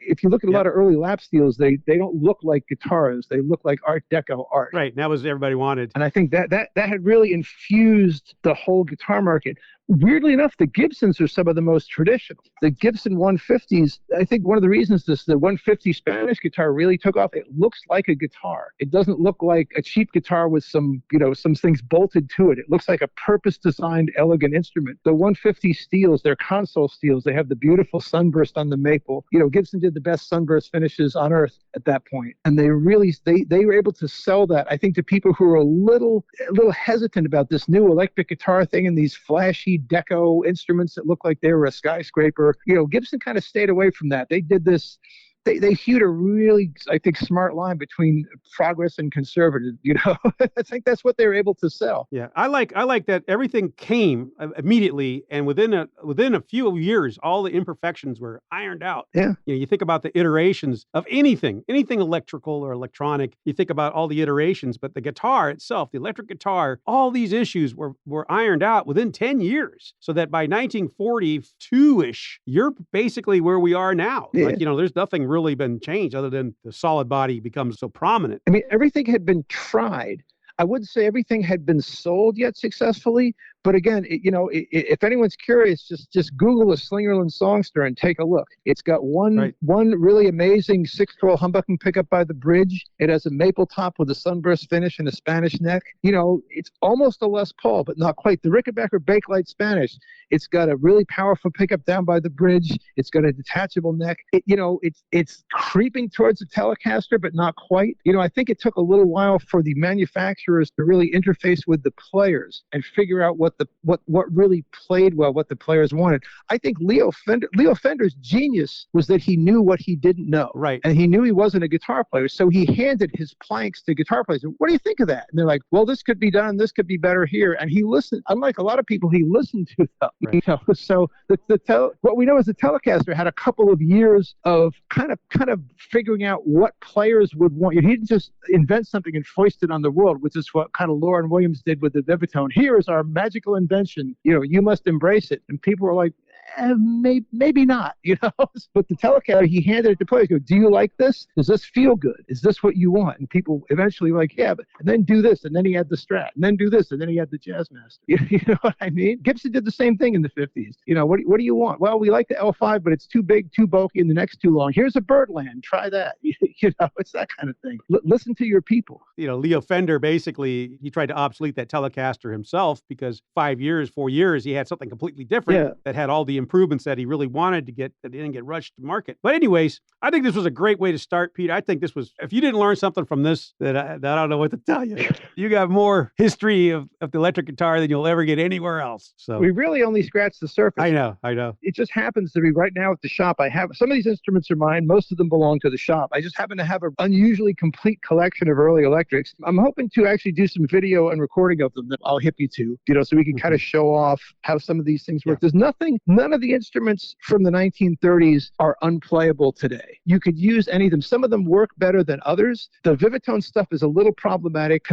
S3: if you look at a lot of early lap steels, they don't look like guitars. They look like Art Deco art.
S2: Right. That was everybody wanted.
S3: And I think that had really infused the whole guitar market. Weirdly enough, the Gibsons are some of the most traditional. The Gibson 150s, I think one of the reasons the 150 Spanish guitar really took off, it looks like a guitar. It doesn't look like a cheap guitar with some things bolted to it. It looks like a purpose-designed, elegant instrument. The 150 steels, they're console steels. They have the beautiful sunburst on the maple. You know, Gibson did the best sunburst finishes on earth at that point. And they were able to sell that, I think, to people who were a little hesitant about this new electric guitar thing and these flashy deco instruments that look like they were a skyscraper. You know, Gibson kind of stayed away from that. They did this. They hewed a really, I think, smart line between progress and conservative. You know, I think that's what they were able to sell.
S2: Yeah, I like that everything came immediately, and within a few years, all the imperfections were ironed out.
S3: Yeah,
S2: you know, you think about the iterations of anything electrical or electronic. You think about all the iterations, but the guitar itself, the electric guitar, all these issues were ironed out within 10 years. So that by 1942-ish, you're basically where we are now.
S3: Yeah.
S2: Like, you know, there's nothing really been changed other than the solid body becomes so prominent.
S3: I mean, everything had been tried. I wouldn't say everything had been sold yet successfully, but again, if anyone's curious, just Google a Slingerland Songster and take a look. It's got one really amazing 6-12 humbucking pickup by the bridge. It has a maple top with a sunburst finish and a Spanish neck. You know, it's almost a Les Paul, but not quite. The Rickenbacker Bakelite Spanish, it's got a really powerful pickup down by the bridge. It's got a detachable neck. It's creeping towards a Telecaster, but not quite. You know, I think it took a little while for the manufacturers to really interface with the players and figure out what really played well, what the players wanted. I think Leo Fender's genius was that he knew what he didn't know.
S2: Right.
S3: And he knew he wasn't a guitar player, so he handed his planks to guitar players. What do you think of that? And they're like, well, this could be done, this could be better here. And he listened. Unlike a lot of people, he listened to them. Right. You know, so what we know is the Telecaster had a couple of years of kind of figuring out what players would want. He didn't just invent something and foist it on the world, which is what kind of Lauren Williams did with the Vivitone. Here is our magical invention. You know, you must embrace it. And people were like, maybe not, you know. But the Telecaster, he handed it to players. Go, do you like this? Does this feel good? Is this what you want? And people eventually were like, yeah, but and then do this, and then he had the Strat, and then do this, and then he had the Jazzmaster. You know what I mean? Gibson did the same thing in the 50s. You know, what do you want? Well, we like the L5, but it's too big, too bulky, and the neck's too long. Here's a Birdland. Try that. You know, it's that kind of thing. Listen to your people.
S2: You know, Leo Fender, basically, he tried to obsolete that Telecaster himself because 4 years, he had something completely different that had all the improvements that he really wanted to get, that didn't get rushed to market. But anyways, I think this was a great way to start, Pete. I think this was, if you didn't learn something from this, that I don't know what to tell you. You got more history of the electric guitar than you'll ever get anywhere else. So
S3: we really only scratched the surface.
S2: I know.
S3: It just happens to be right now at the shop. I have some of these instruments are mine. Most of them belong to the shop. I just happen to have an unusually complete collection of early electrics. I'm hoping to actually do some video and recording of them that I'll hip you to, you know, so we can kind of show off how some of these things work. There's none of the instruments from the 1930s are unplayable today. You could use any of them. Some of them work better than others. The Vivitone stuff is a little problematic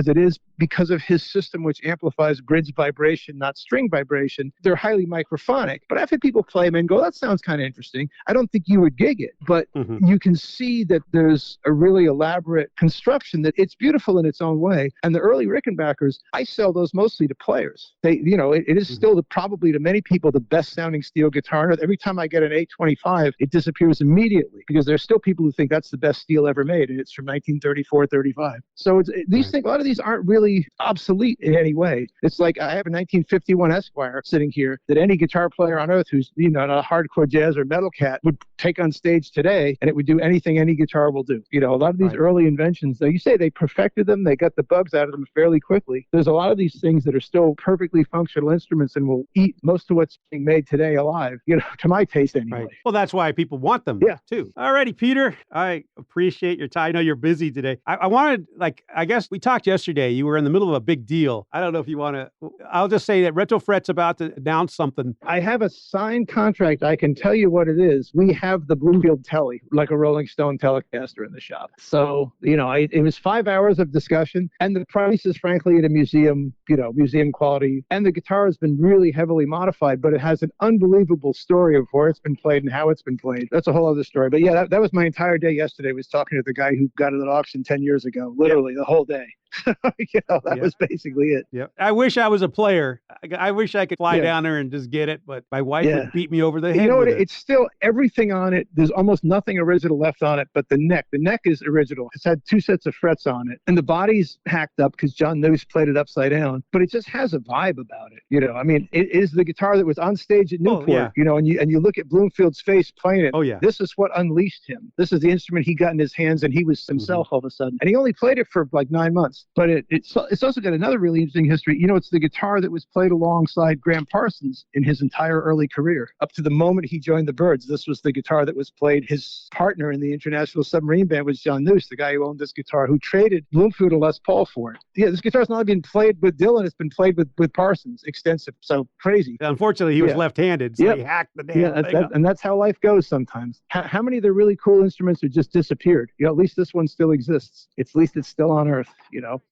S3: because of his system, which amplifies bridge vibration, not string vibration. They're highly microphonic, but I've had people play them and go, that sounds kind of interesting. I don't think you would gig it, but you can see that there's a really elaborate construction that it's beautiful in its own way. And the early Rickenbackers, I sell those mostly to players. It is still probably to many people the best sounding steel guitar on earth. Every time I get an 825, it disappears immediately because there's still people who think that's the best steel ever made, and it's from 1934, 35. So things, a lot of these aren't really obsolete in any way. It's like I have a 1951 Esquire sitting here that any guitar player on earth who's, you know, not a hardcore jazz or metal cat would take on stage today, and it would do anything any guitar will do. You know, a lot of these early inventions, you say they perfected them, they got the bugs out of them fairly quickly. There's a lot of these things that are still perfectly functional instruments and will eat most of what's being made today alive, you know, to my taste anyway.
S2: Right. Well, that's why people want them too. All righty, Peter, I appreciate your time. I know you're busy today. I wanted, I guess we talked yesterday. You were in the middle of a big deal. I don't know if you want to, I'll just say that Retrofret's about to announce something.
S3: I have a signed contract. I can tell you what it is. We have the Bloomfield Telly, like a Rolling Stone Telecaster in the shop. So, you know, it was 5 hours of discussion, and the price is frankly at a museum, you know, museum quality. And the guitar has been really heavily modified, but it has an unbelievable unbelievable story of where it's been played and how it's been played. That's a whole other story. But yeah, that was my entire day yesterday, was talking to the guy who got it at auction 10 years ago, literally the whole day. That was basically it.
S2: Yeah. I wish I was a player. I wish I could fly down there and just get it, but my wife would beat me over the head.
S3: You know what?
S2: It's
S3: still everything on it. There's almost nothing original left on it, but the neck. The neck is original. It's had 2 sets of frets on it, and the body's hacked up because John Noose played it upside down. But it just has a vibe about it. I mean, it is the guitar that was on stage at Newport. And you look at Bloomfield's face playing it. This is what unleashed him. This is the instrument he got in his hands, and he was himself all of a sudden. And he only played it for like 9 months. But it's also got another really interesting history. It's the guitar that was played alongside Graham Parsons in his entire early career. Up to the moment he joined the Byrds, this was the guitar that was played. His partner in the International Submarine Band was John Noose, the guy who owned this guitar, who traded Bloomfield and Les Paul for it. Yeah, this guitar's not been played with Dylan, it's been played with Parsons, extensive. So crazy.
S2: Unfortunately, he was left-handed, so he hacked the damn thing up.
S3: And that's how life goes sometimes. How many of the really cool instruments have just disappeared? At least this one still exists. At least it's still on Earth.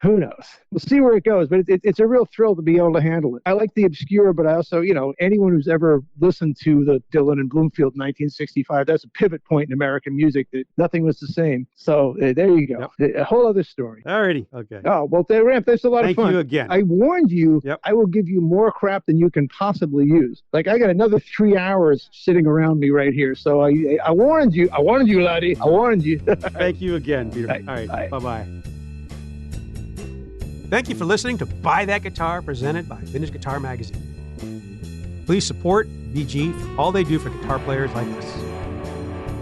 S3: Who knows? We'll see where it goes, but it's a real thrill to be able to handle it. I like the obscure, but I also, anyone who's ever listened to the Dylan and Bloomfield 1965, that's a pivot point in American music that nothing was the same. So there you go. A whole other story.
S2: Alrighty. Okay.
S3: Oh, well, Ram, there's a lot of fun.
S2: Thank you again.
S3: I warned you, I will give you more crap than you can possibly use. Like, I got another 3 hours sitting around me right here. So I warned you. I warned you, laddie. I warned you.
S2: Thank you again, Peter. All right. Bye-bye. Thank you for listening to Buy That Guitar, presented by Vintage Guitar Magazine. Please support VG for all they do for guitar players like us.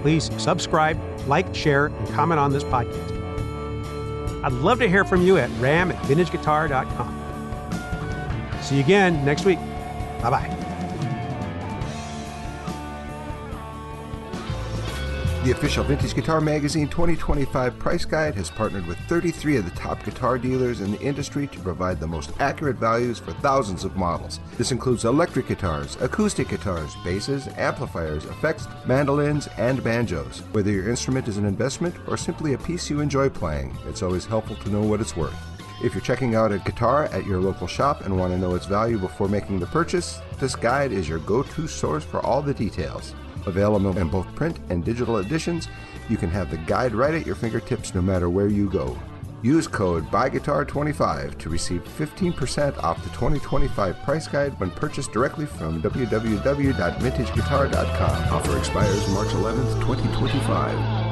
S2: Please subscribe, like, share, and comment on this podcast. I'd love to hear from you at ram@vintageguitar.com. See you again next week. Bye-bye.
S1: The official Vintage Guitar Magazine 2025 price guide has partnered with 33 of the top guitar dealers in the industry to provide the most accurate values for thousands of models. This includes electric guitars, acoustic guitars, basses, amplifiers, effects, mandolins, and banjos. Whether your instrument is an investment or simply a piece you enjoy playing, it's always helpful to know what it's worth. If you're checking out a guitar at your local shop and want to know its value before making the purchase, this guide is your go-to source for all the details. Available in both print and digital editions, you can have the guide right at your fingertips no matter where you go. Use code BUYGUITAR25 to receive 15% off the 2025 price guide when purchased directly from www.vintageguitar.com. Offer expires March 11th, 2025.